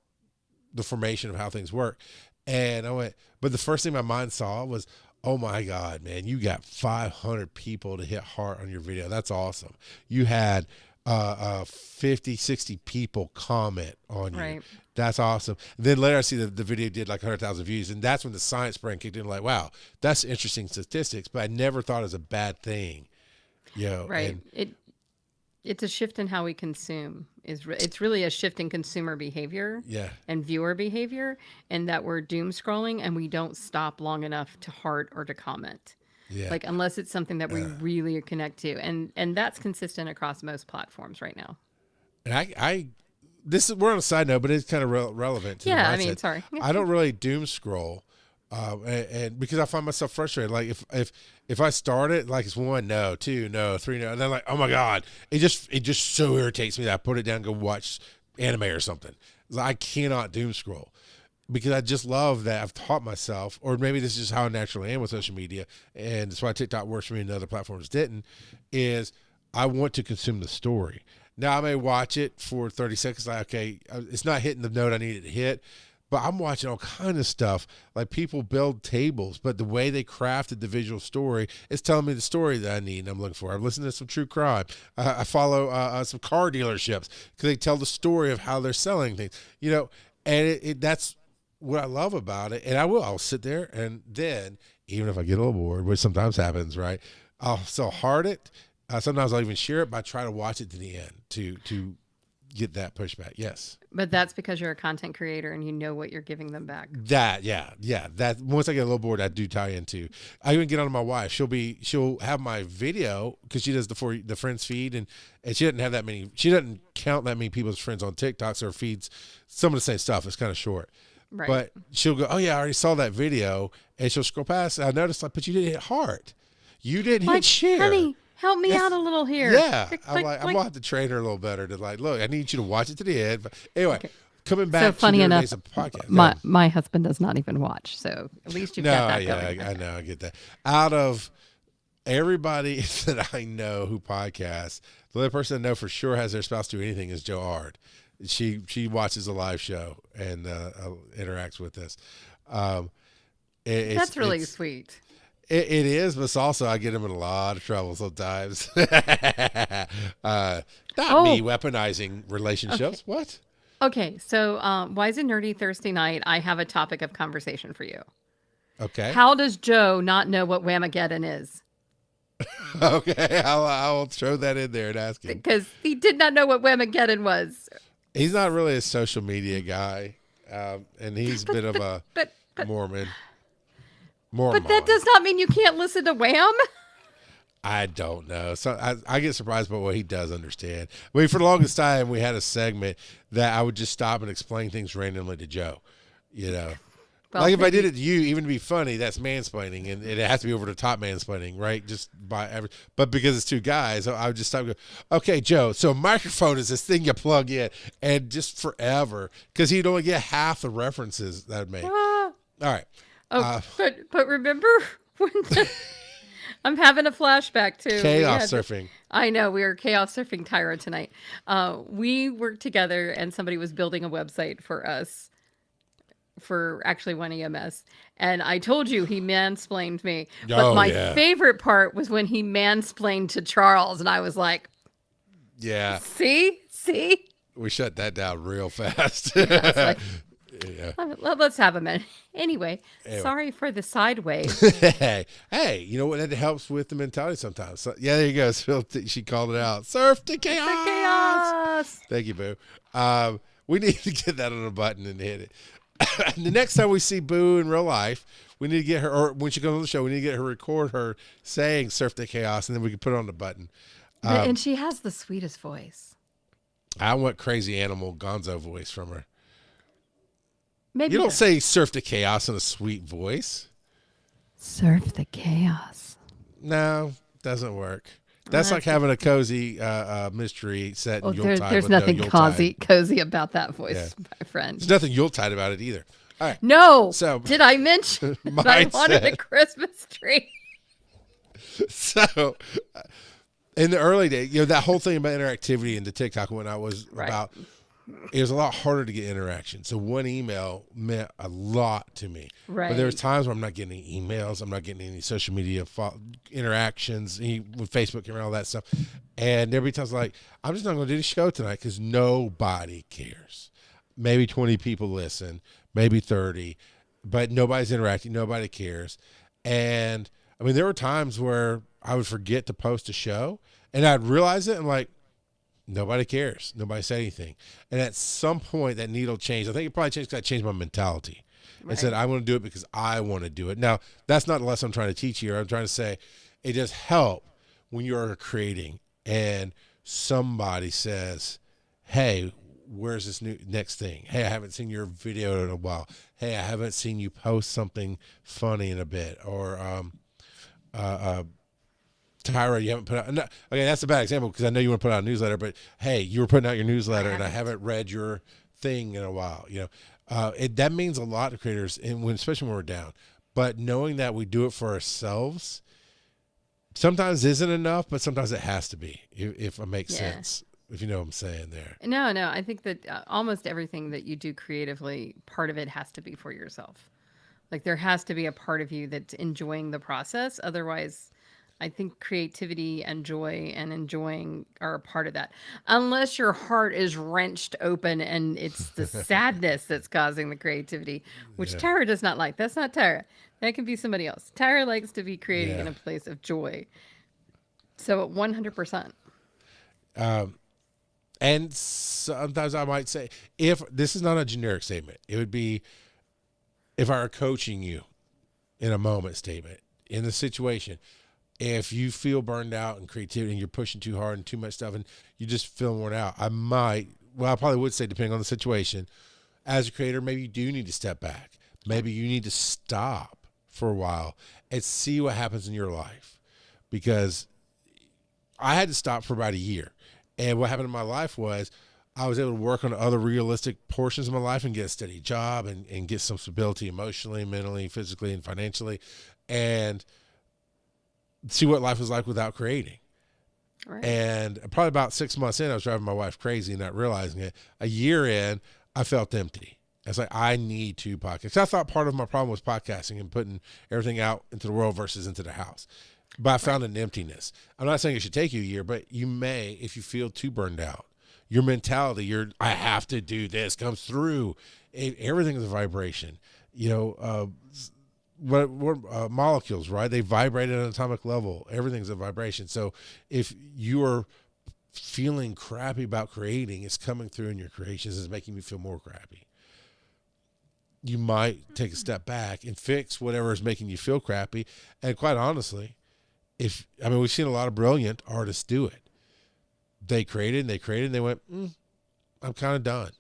the formation of how things work. And I went, but the first thing my mind saw was, oh my God, man, you got 500 people to hit heart on your video. That's awesome. You had 50, 60 people comment on you. Right. That's awesome. And then later I see the video did like 100,000 views, and that's when the science brain kicked in, like, wow, that's interesting statistics, but I never thought it was a bad thing. Right. And It's a shift in how we consume. It's really a shift in consumer behavior yeah, and viewer behavior, and that we're doom scrolling and we don't stop long enough to heart or to comment. yeah. Like unless it's something that we really connect to, and that's consistent across most platforms right now. And we're on a side note, but it's kind of relevant to the Yeah, mindset. I mean, sorry. I don't really doom scroll, and because I find myself frustrated. Like if I start it, like it's 1 no, 2 no, 3 no, and then like, oh my God, it just so irritates me that I put it down and go watch anime or something. I cannot doom scroll, because I just love that I've taught myself, or maybe this is just how I naturally am with social media, and that's why TikTok works for me and other platforms didn't, is I want to consume the story. Now I may watch it for 30 seconds, like, okay, it's not hitting the note I need it to hit, but I'm watching all kind of stuff, like people build tables, but the way they crafted the visual story is telling me the story that I need and I'm looking for. I've listened to some true crime. I follow some car dealerships because they tell the story of how they're selling things, and that's what I love about it. And I'll sit there, and then even if I get a little bored, which sometimes happens, right, I'll still heart it. Sometimes I'll even share it, but I try to watch it to the end to get that pushback. Yes. But that's because you're a content creator and you know what you're giving them back. Yeah. That once I get a little bored, I do tie into. I even get on my wife. She'll have my video because she does the friends feed, and she doesn't have that many. She doesn't count that many people's friends on TikTok, so her feeds some of the same stuff. It's kind of short. Right. But she'll go, oh yeah, I already saw that video, and she'll scroll past. I noticed, like, but you didn't hit heart. You didn't hit share. Honey, help me out a little here. Yeah, Click, I'm click, like, I'm click. gonna have to train her a little better to, like, look, I need you to watch it to the end. But anyway, coming back So funny to the enough, days of podcast. my husband does not even watch, so at least you've got that going. I know, I get that. Out of everybody that I know who podcasts, the only person I know for sure has their spouse do anything is Jo Ard. She watches a live show and interacts with us. That's really sweet. It is, but it's also, I get him in a lot of trouble sometimes. Not me weaponizing relationships. Okay. What? Okay, so Wise and Nerdy Thursday night, I have a topic of conversation for you. Okay. How does Joe not know what Whamageddon is? Okay, I'll throw that in there and ask him. Because he did not know what Whamageddon was. He's not really a social media guy, and he's a bit of a but, Mormon. But that does not mean you can't listen to Wham. I don't know. So I get surprised by what he does understand. I mean, for the longest time, we had a segment that I would just stop and explain things randomly to Joe. You know, Well, like if I did it to you, even to be funny, that's mansplaining, and it has to be over the top mansplaining, right? But because it's two guys, I would just stop and go, okay, Joe, so a microphone is this thing you plug in, and just forever, because he'd only get half the references that I'd make. All right. Oh, but remember when I'm having a flashback to chaos surfing. I know, we were chaos surfing Tyra tonight. We worked together and somebody was building a website for us for actually one EMS. And I told you he mansplained me. But my favorite part was when he mansplained to Charles and I was like, yeah. See? We shut that down real fast. Yeah. Let's have a minute. Anyway, sorry for the sideways. hey, you know what? That helps with the mentality sometimes. So, yeah, there you go. She called it out. Surf the chaos. The chaos. Thank you, Boo. We need to get that on a button and hit it. The next time we see Boo in real life, we need to get her, or when she comes on the show, we need to get her, record her saying surf the chaos, and then we can put it on the button. And she has the sweetest voice. I want crazy animal gonzo voice from her. Maybe you don't say surf the chaos in a sweet voice. Surf the chaos. No, doesn't work. That's like having a cozy mystery set in Yuletide. There's nothing cozy about that voice, my friend. There's nothing Yuletide about it either. All right. No. So did I mention that I wanted a Christmas tree? So in the early days, that whole thing about interactivity in the TikTok when I was about, it was a lot harder to get interaction. So one email meant a lot to me. Right. But there was times where I'm not getting any emails. I'm not getting any social media interactions with Facebook and all that stuff. And every time I was like, I'm just not going to do the show tonight because nobody cares. Maybe 20 people listen, maybe 30, but nobody's interacting. Nobody cares. And I mean, there were times where I would forget to post a show and I'd realize it and like, nobody cares. Nobody said anything. And at some point, that needle changed. I think it probably changed because I changed my mentality. Right. And said, I want to do it because I want to do it. Now, that's not the lesson I'm trying to teach here. I'm trying to say it does help when you're creating and somebody says, hey, where's this next thing? Hey, I haven't seen your video in a while. Hey, I haven't seen you post something funny in a bit. Or, Tyra, you haven't put out. No, okay, that's a bad example because I know you want to put out a newsletter, but hey, you were putting out your newsletter and I haven't read your thing in a while. That means a lot to creators, and especially when we're down. But knowing that we do it for ourselves sometimes isn't enough, but sometimes it has to be. If it makes sense, if you know what I'm saying there. No, I think that almost everything that you do creatively, part of it has to be for yourself. Like there has to be a part of you that's enjoying the process. Otherwise, I think creativity and joy and enjoying are a part of that. Unless your heart is wrenched open and it's the sadness that's causing the creativity, which Tyra does not like. That's not Tyra. That can be somebody else. Tyra likes to be creating in a place of joy. So 100%. And sometimes I might say, if this is not a generic statement, it would be if I were coaching you in a moment statement in the situation. If you feel burned out in creativity and you're pushing too hard and too much stuff and you just feel worn out, I probably would say, depending on the situation, as a creator, maybe you do need to step back. Maybe you need to stop for a while and see what happens in your life. Because I had to stop for about a year. And what happened in my life was I was able to work on other realistic portions of my life and get a steady job and get some stability emotionally, mentally, physically, and financially. And see what life was like without creating. Right. And probably about 6 months in, I was driving my wife crazy and not realizing it. A year in, I felt empty. I was like, I need to podcast. I thought part of my problem was podcasting and putting everything out into the world versus into the house. But I found an emptiness. I'm not saying it should take you a year, but you may, if you feel too burned out. Your mentality, I have to do this, comes through. Everything is a vibration. what molecules, right? They vibrate at an atomic level. Everything's a vibration. So if you are feeling crappy about creating, it's coming through in your creations, is making you feel more crappy. You might take a step back and fix whatever is making you feel crappy. And quite honestly, we've seen a lot of brilliant artists do it. They created, and they went, I'm kind of done.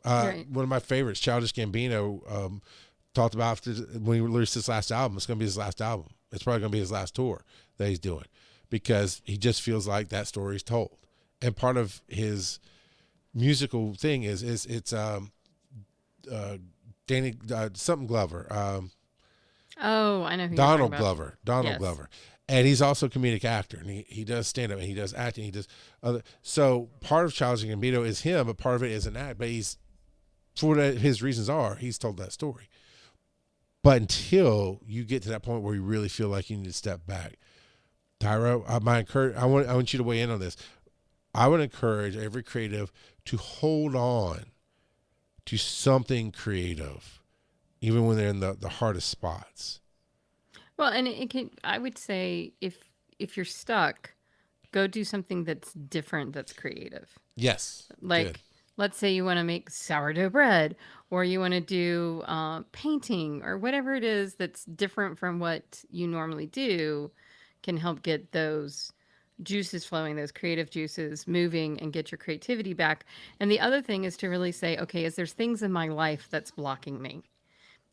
Right. One of my favorites, Childish Gambino, talked about when he released his last album. It's going to be his last album. It's probably going to be his last tour that he's doing, because he just feels like that story is told. And part of his musical thing is it's Danny something Glover. Oh, I know who Donald you're talking Glover. about. Donald Yes. Glover. And he's also a comedic actor, and he does stand up, and he does acting, he does other. So part of Childish Gambino is him, but part of it is an act. But he's, for what his reasons are, he's told that story. But until you get to that point where you really feel like you need to step back, Tyra, I want you to weigh in on this. I would encourage every creative to hold on to something creative, even when they're in the hardest spots. Well, and it can. I would say if you're stuck, go do something that's different, that's creative. Yes. Like, good. let's say you want to make sourdough bread, or you want to do painting, or whatever it is that's different from what you normally do, can help get those juices flowing, those creative juices moving, and get your creativity back. And the other thing is to really say, okay, is there's things in my life that's blocking me?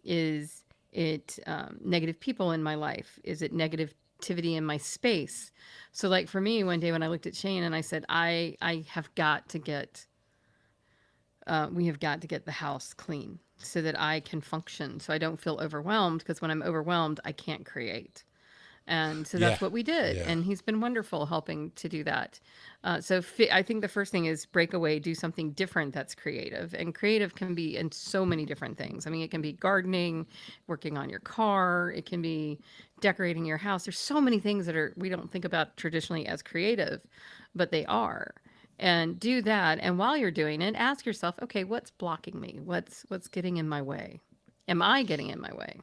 Is it negative people in my life? Is it negativity in my space? So, like for me, one day when I looked at Shane and I said, I have got to get, we have got to get the house clean so that I can function, so I don't feel overwhelmed, because when I'm overwhelmed, I can't create. And so that's Yeah. what we did. Yeah. And he's been wonderful helping to do that. I think the first thing is break away, do something different that's creative. And creative can be in so many different things. I mean, it can be gardening, working on your car, it can be decorating your house. There's so many things that we don't think about traditionally as creative, but they are. And do that. And while you're doing it, ask yourself, okay, what's blocking me? What's getting in my way? Am I getting in my way?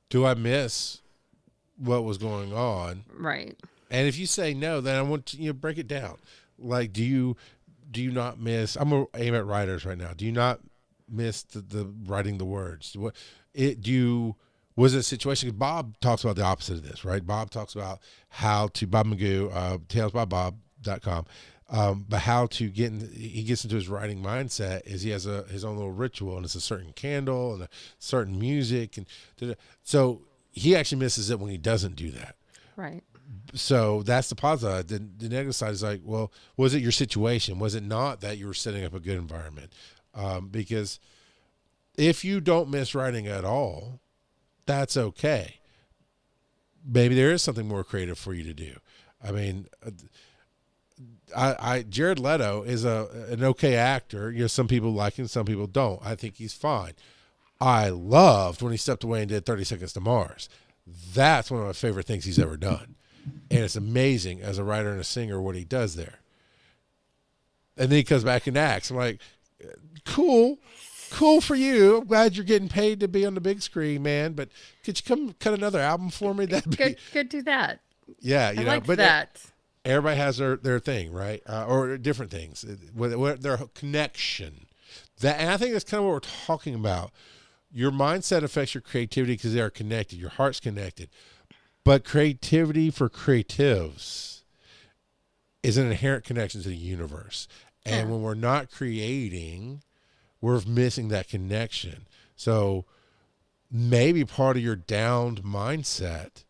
Do I miss what was going on? Right. And if you say no, then I want to break it down. Like, do you not miss? I'm gonna aim at writers right now. Do you not miss the writing the words? Was it a situation? 'Cause Bob talks about the opposite of this, right? Bob talks about how to Bob Magoo, talesbybob.com. But how to he gets into his writing mindset is he has his own little ritual, and it's a certain candle and a certain music, and so he actually misses it when he doesn't do that. Right. So that's the positive. The negative side is like, well, was it your situation? Was it not that you were setting up a good environment? Because if you don't miss writing at all, that's okay. Maybe there is something more creative for you to do. I mean, Jared Leto is an okay actor. Some people like him, some people don't. I think he's fine. I loved when he stepped away and did 30 Seconds to Mars. That's one of my favorite things he's ever done. And it's amazing as a writer and a singer what he does there. And then he comes back and acts. I'm like, cool for you. I'm glad you're getting paid to be on the big screen, man. But could you come cut another album for me? That'd be Could do that. Yeah, I like but that. Everybody has their thing, right? Or different things. With their connection. And I think that's kind of what we're talking about. Your mindset affects your creativity because they are connected. Your heart's connected. But creativity for creatives is an inherent connection to the universe. And when we're not creating, we're missing that connection. So maybe part of your downed mindset,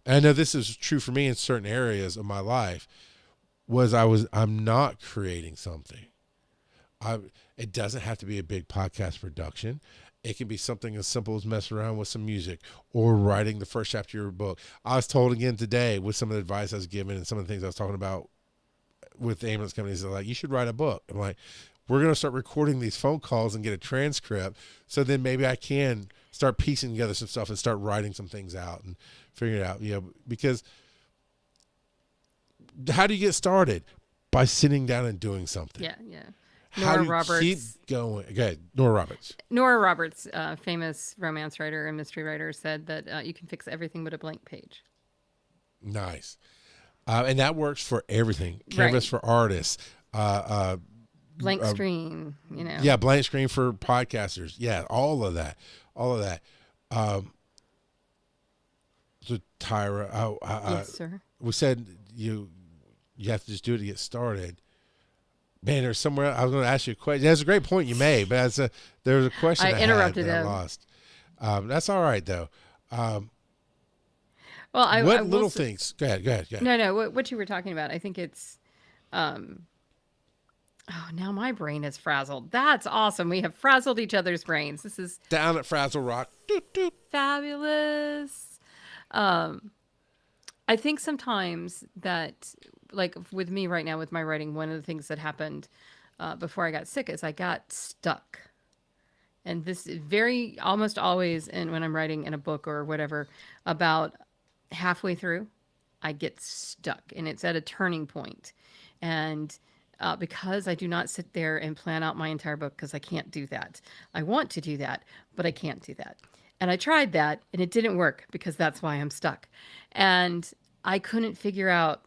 and I know this is true for me in certain areas of my life, I'm not creating something. It doesn't have to be a big podcast production. It can be something as simple as messing around with some music or writing the first chapter of your book. I was told again today with some of the advice I was given and some of the things I was talking about with the ambulance companies, they're like, you should write a book. I'm like, we're going to start recording these phone calls and get a transcript. So then maybe I can start piecing together some stuff and start writing some things out and figuring it out, because how do you get started? By sitting down and doing something. Yeah. How do you keep going? Okay, Nora Roberts. Nora Roberts, famous romance writer and mystery writer, said that you can fix everything but a blank page. Nice. And that works for everything. Canvas for artists. Blank screen, you know. Yeah, blank screen for podcasters. Yeah, all of that. So Tyra, yes, sir. We said you have to just do it to get started. Man, there's somewhere I was going to ask you a question. That's a great point you made, but there was a question I interrupted had that him. I lost. That's all right though. Well, what little things? Go ahead. No. What you were talking about, I think it's. Oh, now my brain is frazzled. That's awesome. We have frazzled each other's brains. This is down at Frazzle Rock. Doop, doop. Fabulous. I think sometimes that, like with me right now with my writing, one of the things that happened before I got sick is I got stuck. And this is very almost always, and when I'm writing in a book or whatever, about halfway through, I get stuck, and it's at a turning point. And because I do not sit there and plan out my entire book, because I can't do that. I want to do that, but I can't do that. And I tried that, and it didn't work, because that's why I'm stuck. And I couldn't figure out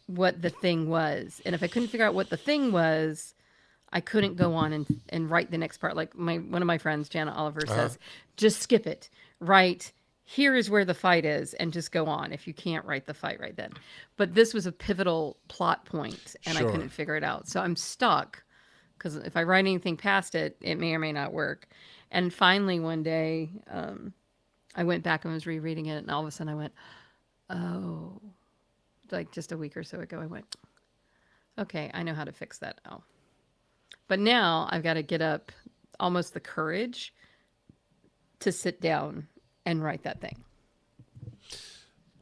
what the thing was. And if I couldn't figure out what the thing was, I couldn't go on and write the next part. Like one of my friends, Jana Oliver, says, just skip it. Write, here is where the fight is, and just go on if you can't write the fight right then. But this was a pivotal plot point, and I couldn't figure it out. So I'm stuck, because if I write anything past it, it may or may not work. And finally one day, I went back and was rereading it, and all of a sudden I went, oh, like just a week or so ago, I went, okay, I know how to fix that now. But now I've got to get up almost the courage to sit down and write that thing.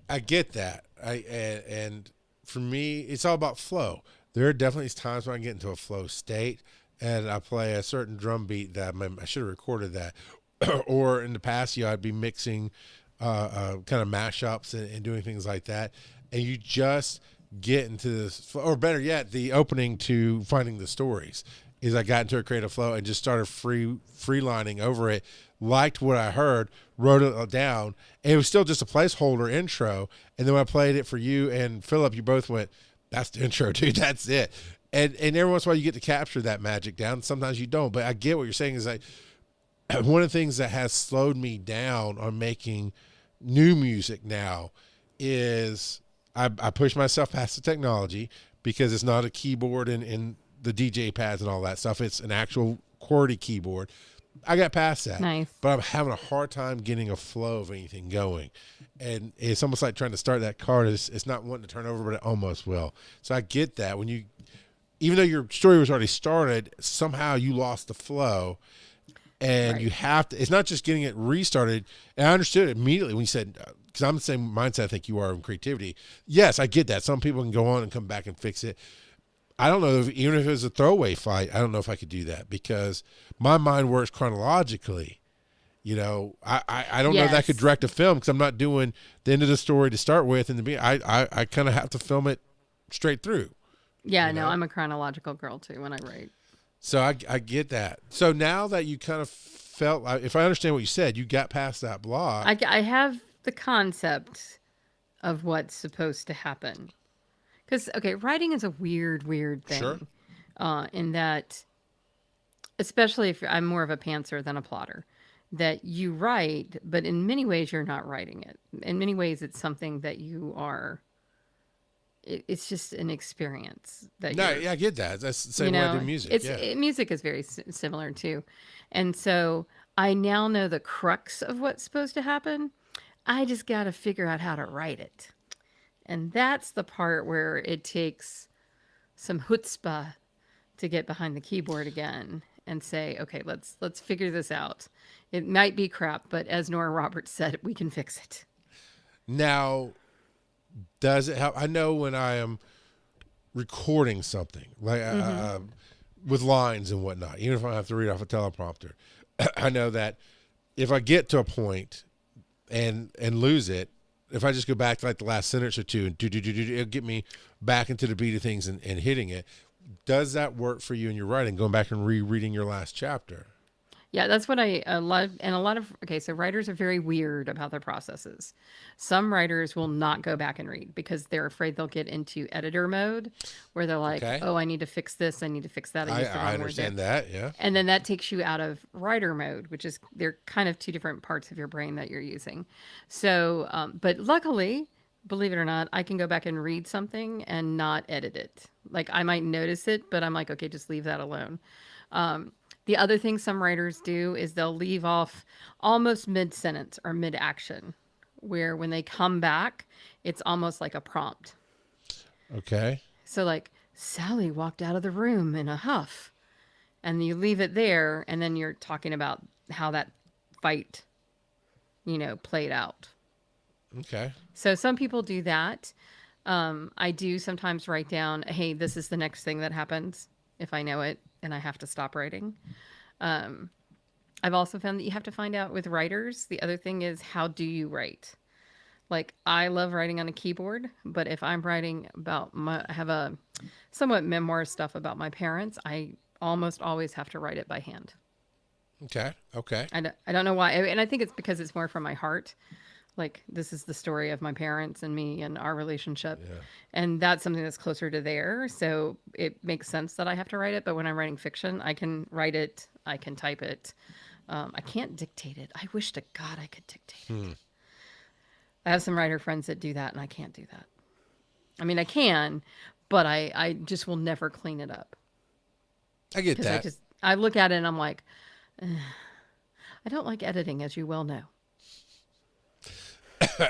I get that. And for me, it's all about flow. There are definitely times when I get into a flow state and I play a certain drum beat that I should have recorded that. Or in the past, I'd be mixing kind of mashups and doing things like that. And you just get into this, or better yet, the opening to finding the stories is I got into a creative flow and just started freelining over it. Liked what I heard, wrote it down, and it was still just a placeholder intro. And then when I played it for you and Philip, you both went, that's the intro, dude, that's it. And every once in a while you get to capture that magic down. Sometimes you don't, but I get what you're saying is like, one of the things that has slowed me down on making new music now is I push myself past the technology, because it's not a keyboard and the DJ pads and all that stuff. It's an actual QWERTY keyboard. I got past that. Nice. But I'm having a hard time getting a flow of anything going. And it's almost like trying to start that car. It's not wanting to turn over, but it almost will. So I get that. Even though your story was already started, somehow you lost the flow. And you have to, it's not just getting it restarted. And I understood it immediately when you said, because I'm the same mindset I think you are in creativity. Yes, I get that. Some people can go on and come back and fix it. I don't know, even if it was a throwaway fight, I don't know if I could do that, because my mind works chronologically. You know, I don't know if that could direct a film, because I'm not doing the end of the story to start with. And I kind of have to film it straight through. Yeah, no, I'm a chronological girl too when I write. So I get that. So now that you kind of felt like, if I understand what you said, you got past that block. I have the concept of what's supposed to happen. Because, okay, writing is a weird thing. Sure. In that, especially if I'm more of a pantser than a plotter, that you write, but in many ways you're not writing it. In many ways it's something that you are, it's just an experience. That yeah, I get that. That's the same way I do music. Music is very similar too. And so I now know the crux of what's supposed to happen. I just got to figure out how to write it. And that's the part where it takes some chutzpah to get behind the keyboard again and say, okay, let's figure this out. It might be crap, but as Nora Roberts said, we can fix it. Now, does it help? I know when I am recording something, like with lines and whatnot, even if I have to read off a teleprompter, I know that if I get to a point and lose it, if I just go back to like the last sentence or two and it'll get me back into the beat of things and hitting it. does that work for you in your writing, going back and rereading your last chapter? Yeah, that's what I love. And a lot of, okay, so writers are very weird about their processes. Some writers will not go back and read because they're afraid they'll get into editor mode where they're like, Okay. oh, I need to fix this. I need to fix that. I used the I wrong word there. understand that. Yeah. And then that takes you out of writer mode, which is, they're kind of two different parts of your brain that you're using. So, but luckily, believe it or not, I can go back and read something and not edit it. Like I might notice it, but I'm like, okay, just leave that alone. The other thing some writers do is they'll leave off almost mid sentence or mid action, where when they come back, it's almost like a prompt. Okay. So, like, Sally walked out of the room in a huff, and you leave it there, and then you're talking about how that fight, played out. Okay. So, some people do that. I do sometimes write down, hey, this is the next thing that happens if I know it and I have to stop writing. I've also found that you have to find out with writers. The other thing is, how do you write? Like, I love writing on a keyboard, but if I'm writing about I have a somewhat memoir stuff about my parents, I almost always have to write it by hand. Okay. Okay. I don't know why. And I think it's because it's more from my heart. Like, this is the story of my parents and me and our relationship. Yeah. And that's something that's closer to there. So it makes sense that I have to write it. But when I'm writing fiction, I can write it. I can type it. I can't dictate it. I wish to God I could dictate it. I have some writer friends that do that, and I can't do that. I mean, I can, but I just will never clean it up. I get that. I look at it and I'm like, I don't like editing, as you well know.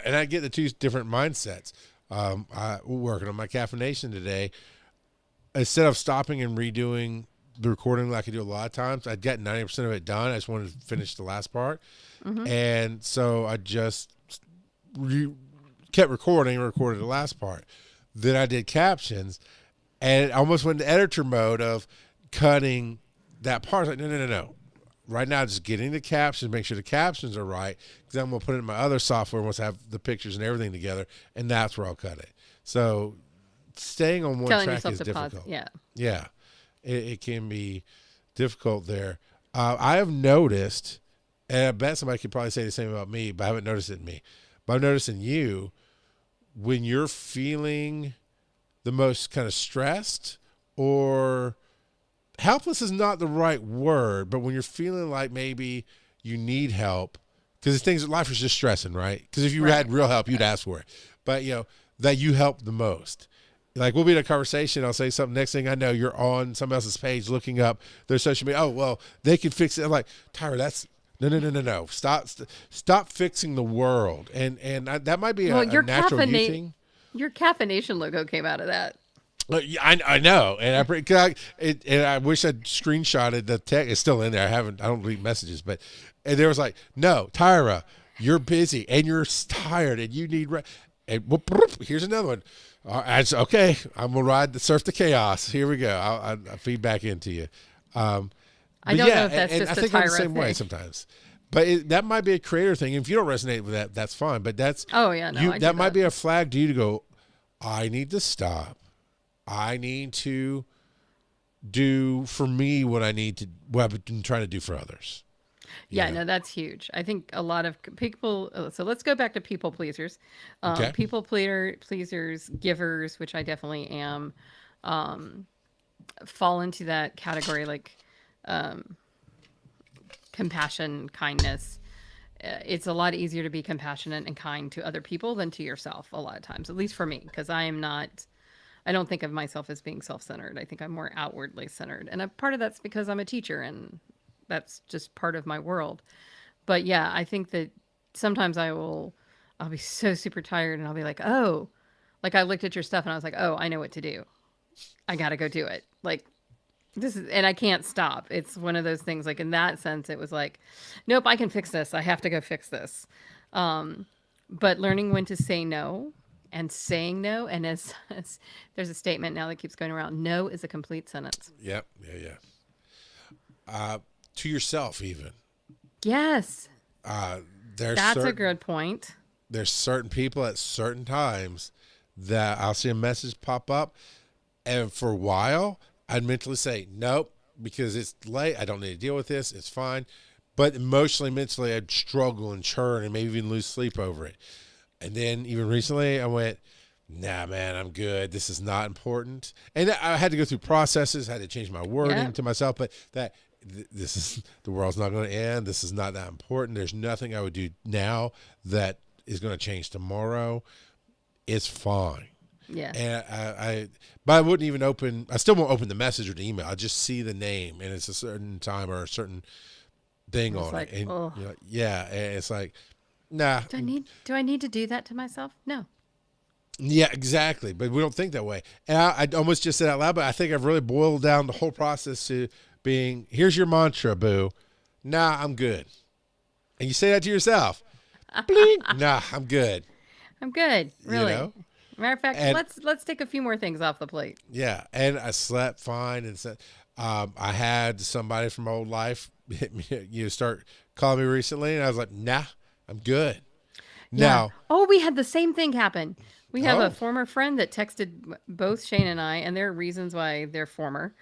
And I get the two different mindsets. I'm working on my caffeination today. Instead of stopping and redoing the recording like I do a lot of times, I'd get 90% of it done. I just wanted to finish the last part. Mm-hmm. And so I just kept recording and recorded the last part. Then I did captions, and it almost went into editor mode of cutting that part. I was like, no. Right now, just getting the captions, make sure the captions are right, because I'm going to put it in my other software once I have the pictures and everything together, and that's where I'll cut it. So staying on one track is difficult. Yeah. It can be difficult there. I have noticed, and I bet somebody could probably say the same about me, but I haven't noticed it in me. But I've noticed in you, when you're feeling the most kind of stressed, or helpless is not the right word, but when you're feeling like maybe you need help, because life is just stressing, right? Because if you had real help, you'd ask for it. But, that you help the most. Like, we'll be in a conversation, I'll say something, next thing I know, you're on somebody else's page looking up their social media. Oh, well, they can fix it. I'm like, Tyra, that's... No. Stop fixing the world. And that might be a natural you thing. Your caffeination logo came out of that. I know. And I wish I'd screenshotted the text. It's still in there. I don't read messages, but and there was like, no, Tyra, you're busy and you're tired and you need and here's another one. Okay, I'm going to surf the chaos. Here we go. I'll feed back into you. I don't know if that's just I think a Tyra I'm the same thing. way sometimes. But that might be a creator thing. If you don't resonate with that, that's fine. But that's that might be a flag to you to go, I need to stop. I need to do for me what I've been trying to do for others. Yeah, no, that's huge. I think a lot of people, so let's go back to people pleasers. Okay. People pleasers, givers, which I definitely am, fall into that category, like compassion, kindness. It's a lot easier to be compassionate and kind to other people than to yourself a lot of times, at least for me, because I don't think of myself as being self-centered. I think I'm more outwardly centered. And a part of that's because I'm a teacher and that's just part of my world. But yeah, I think that sometimes I'll be so super tired and I'll be like, oh, like I looked at your stuff and I was like, oh, I know what to do. I got to go do it. Like and I can't stop. It's one of those things, like in that sense, it was like, nope, I can fix this. I have to go fix this. But learning when to say no and saying no. And as there's a statement now that keeps going around, no is a complete sentence. Yep. Yeah. To yourself, even. Yes. That's a good point. There's certain people at certain times that I'll see a message pop up, and for a while, I'd mentally say, nope, because it's late. I don't need to deal with this. It's fine. But emotionally, mentally, I'd struggle and churn and maybe even lose sleep over it. And then even recently, I went, nah, man, I'm good. This is not important. And I had to go through processes, had to change my wording to myself, but this is, the world's not going to end. This is not that important. There's nothing I would do now that is going to change tomorrow. It's fine. Yeah. And but I wouldn't even I still won't open the message or the email. I just see the name and it's a certain time or a certain thing on it. And and it's like, nah. Do I need to do that to myself? No. Yeah, exactly. But we don't think that way. And I almost just said out loud, but I think I've really boiled down the whole process to being, here's your mantra, boo. Nah, I'm good. And you say that to yourself. Blink. Nah, I'm good. I'm good. Really. You know? Matter of fact, let's take a few more things off the plate. Yeah. And I slept fine. And I had somebody from my old life hit me, start calling me recently. And I was like, nah, I'm good. Yeah. Now. Oh, we had the same thing happen. We have a former friend that texted both Shane and I, and there are reasons why they're former.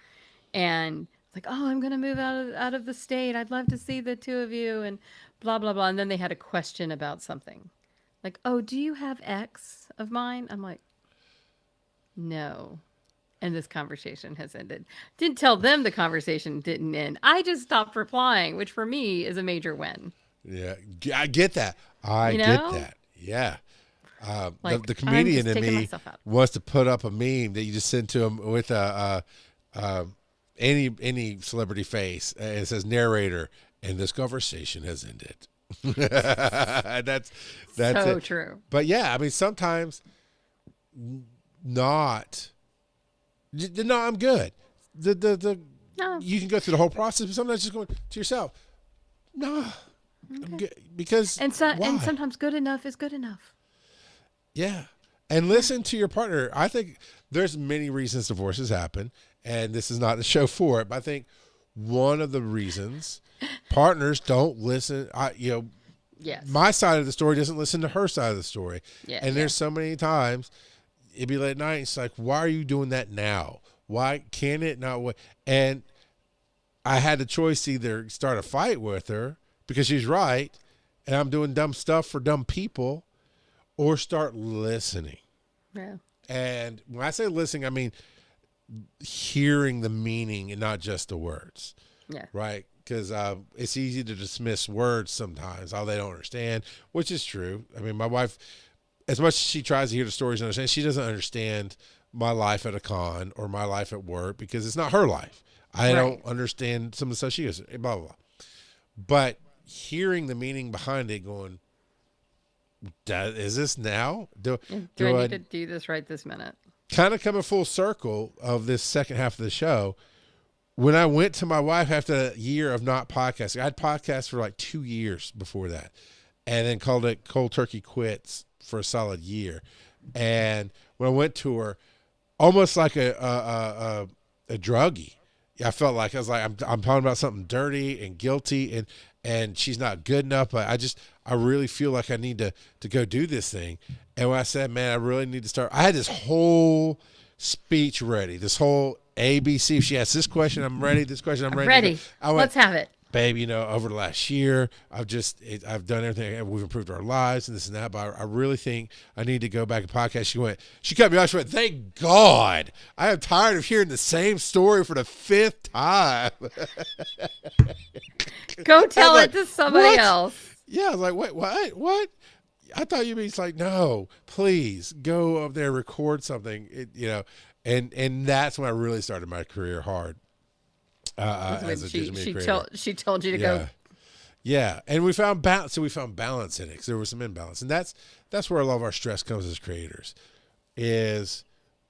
And like, oh, I'm going to move out of the state. I'd love to see the two of you and blah, blah, blah. And then they had a question about something. Like, oh, do you have X of mine? I'm like, no. And this conversation has ended. Didn't tell them the conversation didn't end. I just stopped replying, which for me is a major win. Yeah, I get that. I get that. Yeah. Like, the comedian in me wants to put up a meme that you just send to him with any celebrity face. It says narrator, and this conversation has ended. that's so it. True. But yeah, I mean, sometimes not. No, I'm good. No. You can go through the whole process, but sometimes just going to yourself. No, I'm good, because and sometimes good enough is good enough. Yeah. And listen to your partner. I think there's many reasons divorces happen, and this is not the show for it, but I think one of the reasons partners don't listen, yes. My side of the story doesn't listen to her side of the story. Yeah, and there's so many times it'd be late at night. It's like, why are you doing that now? Why can it not? And I had the choice to either start a fight with her because she's right and I'm doing dumb stuff for dumb people, or start listening. Yeah. And when I say listening, I mean hearing the meaning and not just the words. Yeah. Right? Because it's easy to dismiss words sometimes, all they don't understand, which is true. I mean, my wife, as much as she tries to hear the stories and understand, she doesn't understand my life at a con or my life at work because it's not her life. I don't understand some of the stuff she goes, blah, blah, blah. But hearing the meaning behind it, going, is this now? Do I need to do this right this minute? Kind of coming full circle of this second half of the show. When I went to my wife after a year of not podcasting, I'd podcast for like 2 years before that, and then called it cold turkey quits for a solid year. And when I went to her, almost like a druggie, I felt like I was like, I'm talking about something dirty and guilty, and she's not good enough, but I really feel like I need to go do this thing. And when I said, man, I really need to start, I had this whole speech ready, this whole ABC. If she asks this question, I'm ready. This question, I'm ready. Ready. Let's have it. Babe, over the last year, I've done everything. We've improved our lives and this and that, but I really think I need to go back and podcast. She cut me off. She went, thank God. I am tired of hearing the same story for the 5th time. Go tell it to somebody else. Yeah, I was like, wait, what? I thought you mean, it's like, no, please go up there, record something, and that's when I really started my career hard. As a digital media creator. She told you to go. Yeah, and we found balance. So we found balance in it because there was some imbalance, and that's where a lot of our stress comes as creators. Is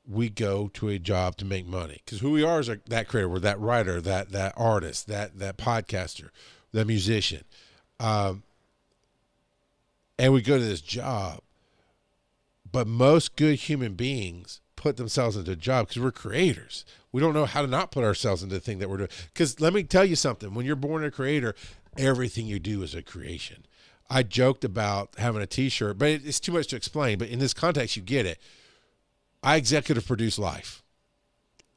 we go to a job to make money because who we are is that creator. We're that writer, that artist, that podcaster, the musician, and we go to this job. But most good human beings put themselves into a job because we're creators. We don't know how to not put ourselves into the thing that we're doing. Because let me tell you something. When you're born a creator, everything you do is a creation. I joked about having a T-shirt, but it's too much to explain. But in this context, you get it. I executive produce life.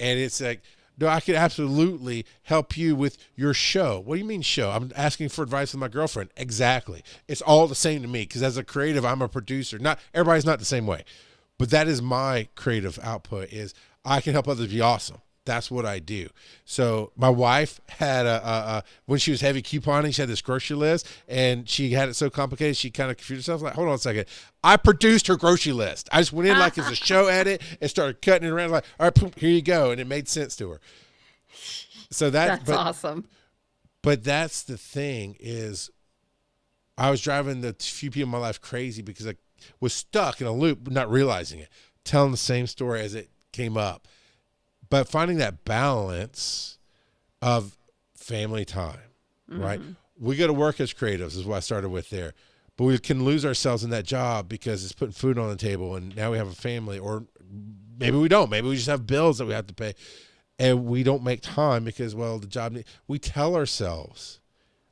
And it's like No, I could absolutely help you with your show. What do you mean show? I'm asking for advice with my girlfriend. Exactly. It's all the same to me because as a creative, I'm a producer. Not everybody's not the same way, but that is my creative output is I can help others be awesome. That's what I do. So my wife had when she was heavy couponing, she had this grocery list and she had it so complicated. She kind of confused herself. Like, hold on a second. I produced her grocery list. I just went in like as a show edit and started cutting it around like, all right, boom, here you go. And it made sense to her. So that's awesome. But that's the thing is I was driving the few people in my life crazy because I was stuck in a loop, not realizing it, telling the same story as it came up. But finding that balance of family time, right? We go to work as creatives is what I started with there. But we can lose ourselves in that job because it's putting food on the table and now we have a family, or maybe we don't. Maybe we just have bills that we have to pay and we don't make time because, well, the job, we tell ourselves.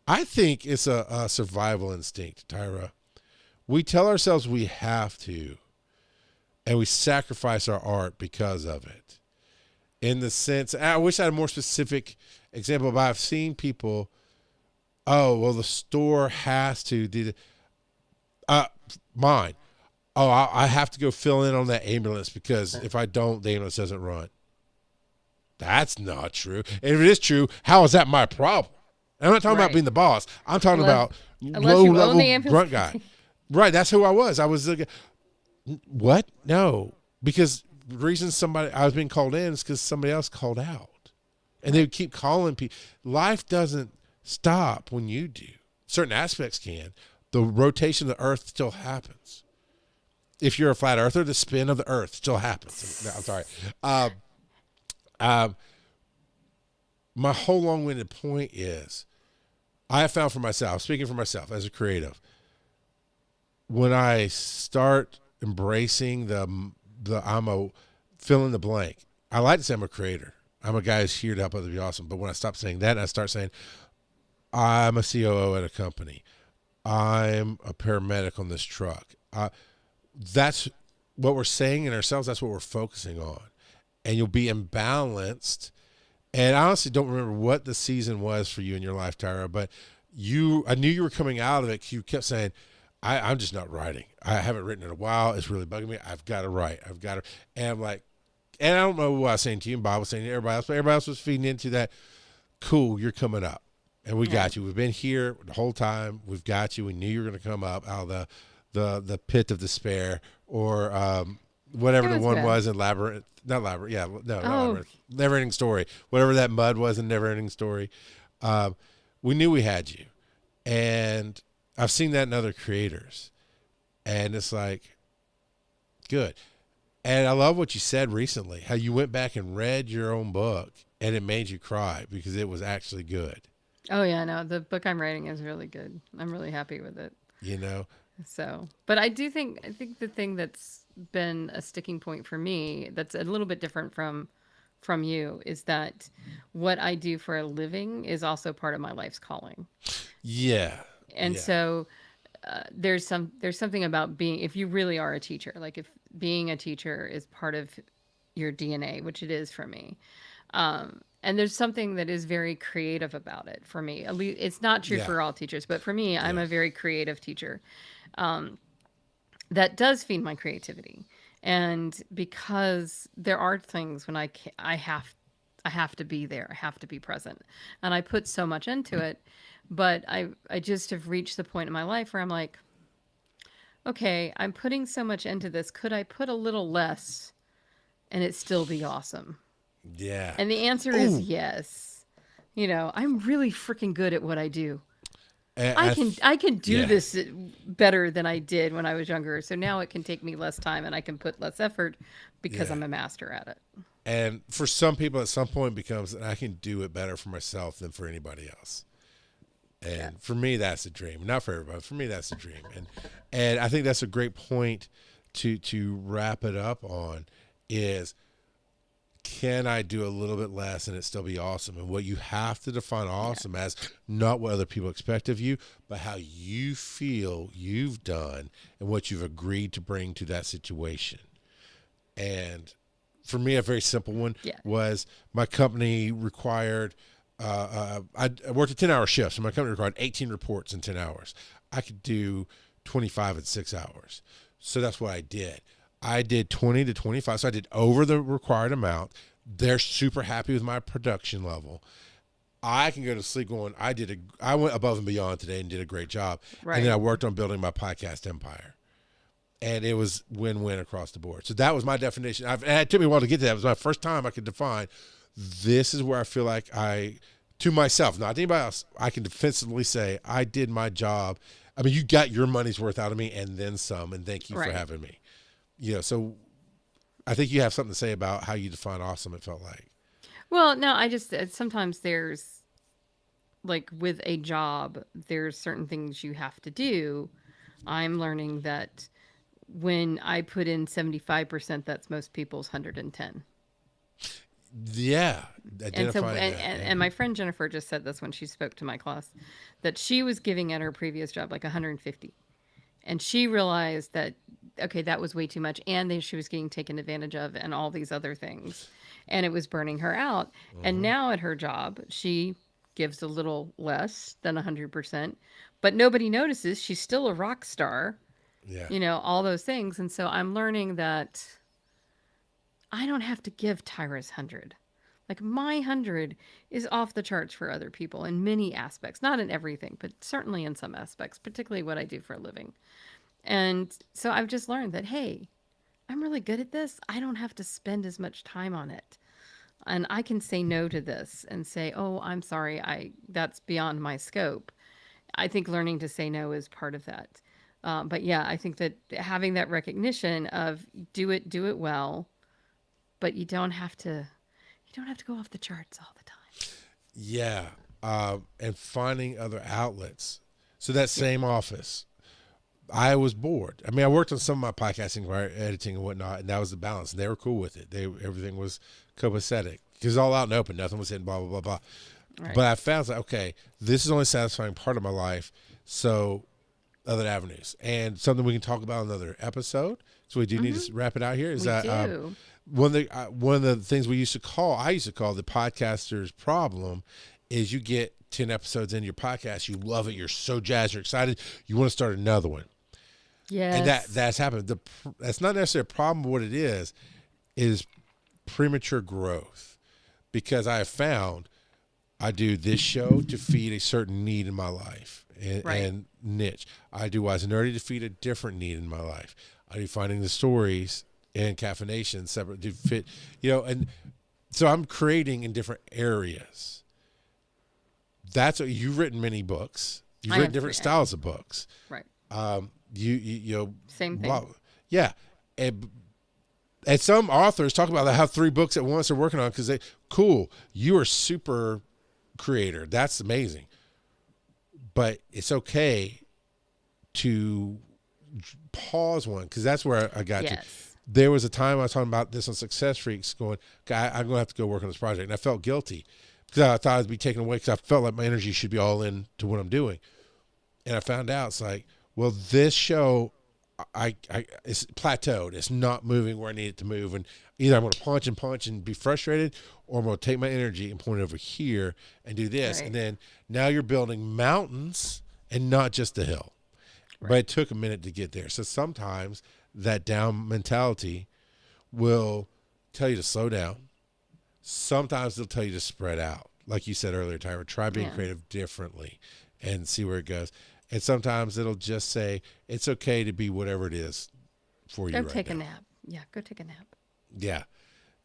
I think it's a survival instinct, Tyra. We tell ourselves we have to, and we sacrifice our art because of it. In the sense, I wish I had a more specific example, but I've seen people, oh, well, the store has to do mine. Oh, I have to go fill in on that ambulance because if I don't, the ambulance doesn't run. That's not true. And if it is true, how is that my problem? And I'm not talking about being the boss. I'm talking about low-level grunt guy. Right, that's who I was. I was like, what? No, because the reason I was being called in is because somebody else called out. And they would keep calling people. Life doesn't stop when you do. Certain aspects can. The rotation of the earth still happens. If you're a flat earther, the spin of the earth still happens. No, I'm sorry. My whole long-winded point is I have found for myself, speaking for myself as a creative, when I start embracing the I'm a fill in the blank. I like to say I'm a creator. I'm a guy who's here to help others be awesome. But when I stop saying that, and I start saying I'm a COO at a company. I'm a paramedic on this truck. That's what we're saying in ourselves. That's what we're focusing on. And you'll be imbalanced. And I honestly don't remember what the season was for you in your life, Tyra, but I knew you were coming out of it. You kept saying, I'm just not writing. I haven't written in a while. It's really bugging me. I've got to write. And I'm like, and I don't know what I was saying to you and Bob was saying to everybody else, but everybody else was feeding into that. Cool, you're coming up. And we got you. We've been here the whole time. We've got you. We knew you were going to come up out of the pit of despair or whatever the one was in Labyrinth. Not Labyrinth. Yeah, no, not Labyrinth. Never Ending Story. Whatever that mud was in Never Ending Story. We knew we had you. And I've seen that in other creators. And it's like, good. And I love what you said recently, how you went back and read your own book and it made you cry because it was actually good. Oh, yeah, no, the book I'm writing is really good. I'm really happy with it. You know? So, but I think the thing that's been a sticking point for me that's a little bit different from you is that what I do for a living is also part of my life's calling. Yeah. And so there's something about being, if you really are a teacher, like if being a teacher is part of your DNA, which it is for me. And there's something that is very creative about it for me. At least it's not true for all teachers, but for me, I'm a very creative teacher. That does feed my creativity. And because there are things when I have to be there, I have to be present, and I put so much into it. But I just have reached the point in my life where I'm like, okay, I'm putting so much into this. Could I put a little less and it still be awesome? Yeah. And the answer is yes. You know, I'm really freaking good at what I do. I can do this better than I did when I was younger. So now it can take me less time and I can put less effort because I'm a master at it. And for some people at some point becomes, I can do it better for myself than for anybody else. And for me, that's a dream. Not for everybody. For me, that's a dream. And I think that's a great point to wrap it up on is, can I do a little bit less and it still be awesome? And what you have to define awesome as not what other people expect of you, but how you feel you've done and what you've agreed to bring to that situation. And for me, a very simple one was my company required, I worked a 10-hour shift. So my company required 18 reports in 10 hours. I could do 25 in 6 hours. So that's what I did. I did 20 to 25. So I did over the required amount. They're super happy with my production level. I can go to sleep going, I went above and beyond today and did a great job. Right. And then I worked on building my podcast empire. And it was win-win across the board. So that was my definition. And it took me a while to get to that. It was my first time I could define, this is where I feel like to myself, not to anybody else, I can defensively say, I did my job. I mean, you got your money's worth out of me and then some, and thank you for having me. So I think you have something to say about how you define awesome, it felt like. Well, no, I just, sometimes there's, like with a job, there's certain things you have to do. I'm learning that when I put in 75%, that's most people's 110. Yeah. And my friend Jennifer just said this when she spoke to my class, that she was giving at her previous job like 150. And she realized that, okay, that was way too much. And then she was getting taken advantage of and all these other things. And it was burning her out. Mm-hmm. And now at her job, she gives a little less than 100%. But nobody notices. She's still a rock star. Yeah. All those things. And so I'm learning that I don't have to give Tyra's 100. Like my 100 is off the charts for other people in many aspects, not in everything, but certainly in some aspects, particularly what I do for a living. And so I've just learned that, hey, I'm really good at this. I don't have to spend as much time on it. And I can say no to this and say, oh, I'm sorry, that's beyond my scope. I think learning to say no is part of that. But yeah, I think that having that recognition of do it well, but you don't have to go off the charts all the time. Yeah. And finding other outlets. So that same office, I was bored. I mean, I worked on some of my podcasting, editing and whatnot, and that was the balance. And they were cool with it. Everything was copacetic. It was all out and open. Nothing was hidden, blah, blah, blah, blah. Right. But I found, okay, this is only satisfying part of my life. So other avenues. And something we can talk about in another episode. So we do need to wrap it out here. Is that one of the things I used to call the podcaster's problem is you get 10 episodes into your podcast, you love it, you're so jazzed, you're excited, you want to start another one. Yes. And that's happened. That's not necessarily a problem. What it is premature growth. Because I have found I do this show to feed a certain need in my life and niche. I do Wise and Nerdy to feed a different need in my life. I do Finding the Stories and Caffeination separate to fit, and so I'm creating in different areas. That's what you've written many books. You've written different styles of books. Right. You same thing. Yeah. And some authors talk about how 3 books at once they're working on because you are super creator. That's amazing. But it's okay to pause one because that's where I got to. There was a time I was talking about this on Success Freaks going, I'm going to have to go work on this project. And I felt guilty because I thought I'd be taken away because I felt like my energy should be all in to what I'm doing. And I found out it's like, well, this show, it's plateaued. It's not moving where I need it to move. And either I'm going to punch and be frustrated, or I'm going to take my energy and point it over here and do this. Right. And then now you're building mountains and not just a hill. Right. But it took a minute to get there. So sometimes that down mentality will tell you to slow down. Sometimes they'll tell you to spread out. Like you said earlier, Tyra, try being creative differently and see where it goes. And sometimes it'll just say, it's okay to be whatever it is for you right now. Go take a nap. Yeah, go take a nap. Yeah.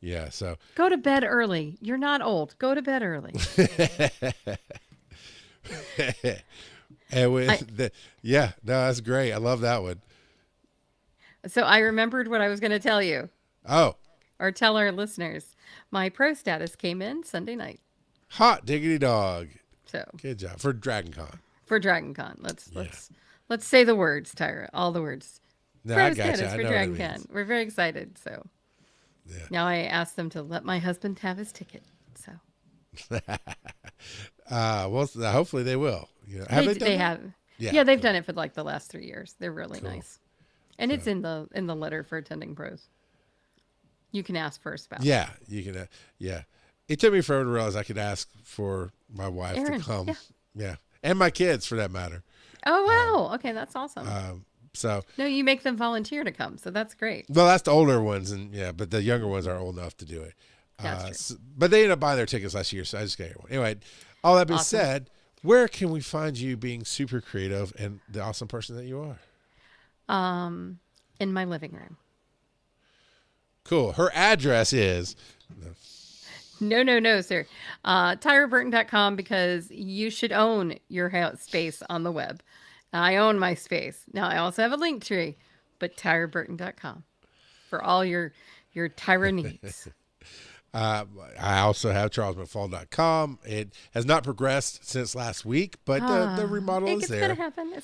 Yeah, so. Go to bed early. You're not old. Go to bed early. And that's great. I love that one. So I remembered what I was going to tell you. Oh. Or tell our listeners. My pro status came in Sunday night. Hot diggity dog. So. Good job. For DragonCon. For DragonCon. Let's say the words, Tyra. All the words. No, pro I got status you. for DragonCon. We're very excited. So. Yeah. Now I asked them to let my husband have his ticket. So. Well, hopefully they will. They have. Yeah, they've done it for like the last 3 years. They're really nice, and it's in the letter for attending pros. You can ask for a spouse. Yeah, you can. Yeah, it took me forever to realize I could ask for my wife Aaron, to come. yeah. And my kids for that matter. Oh wow! Okay, that's awesome. So no, you make them volunteer to come, so that's great. Well, that's the older ones, and but the younger ones are old enough to do it. That's true. But they ended up buying their tickets last year, so I just got one. Anyway, all that being said, where can we find you being super creative and the awesome person that you are? In my living room. Cool. Her address is. No, sir. TyraBurton.com, because you should own your house space on the web. I own my space. Now, I also have a link tree, but TyraBurton.com for all your Tyra needs. I also have CharlesMcFall.com. It has not progressed since last week, but the remodel is there. It's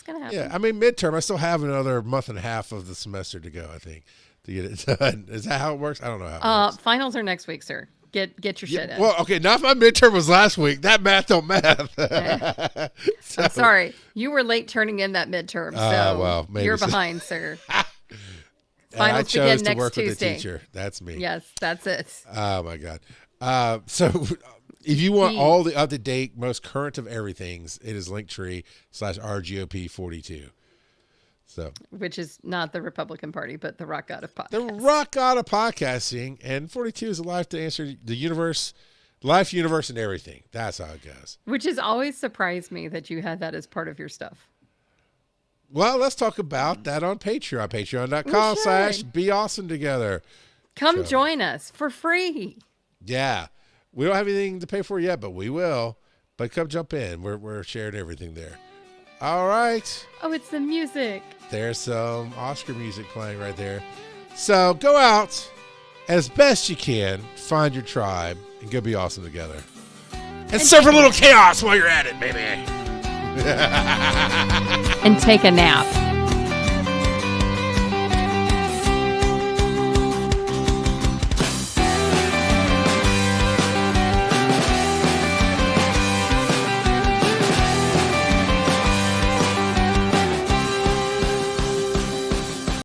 going to happen. Yeah, I mean, midterm, I still have another month and a half of the semester to go, I think, to get it done. Is that how it works? I don't know how it works. Finals are next week, sir. Get your shit in. Well, okay, not if my midterm was last week. That math don't math. So, I'm sorry. You were late turning in that midterm, so you're behind, sir. Finals begin next Tuesday. With the teacher. That's me. Yes, that's it. Oh, my God. So if you want all the up-to-date, most current of everythings, it is Linktree/RGOP42. So, which is not the Republican Party, but the rock god of podcasting. The rock god of podcasting. And 42 is a life to answer the universe, life, universe, and everything. That's how it goes. Which has always surprised me that you had that as part of your stuff. Well, let's talk about that on Patreon. Patreon.com/BeAwesomeTogether. Come join us for free. Yeah. We don't have anything to pay for yet, but we will. But come jump in. We're sharing everything there. All right. Oh, it's the music. There's some Oscar music playing right there. So go out as best you can, find your tribe, and go be awesome together. And surf a little chaos while you're at it, baby. And take a nap.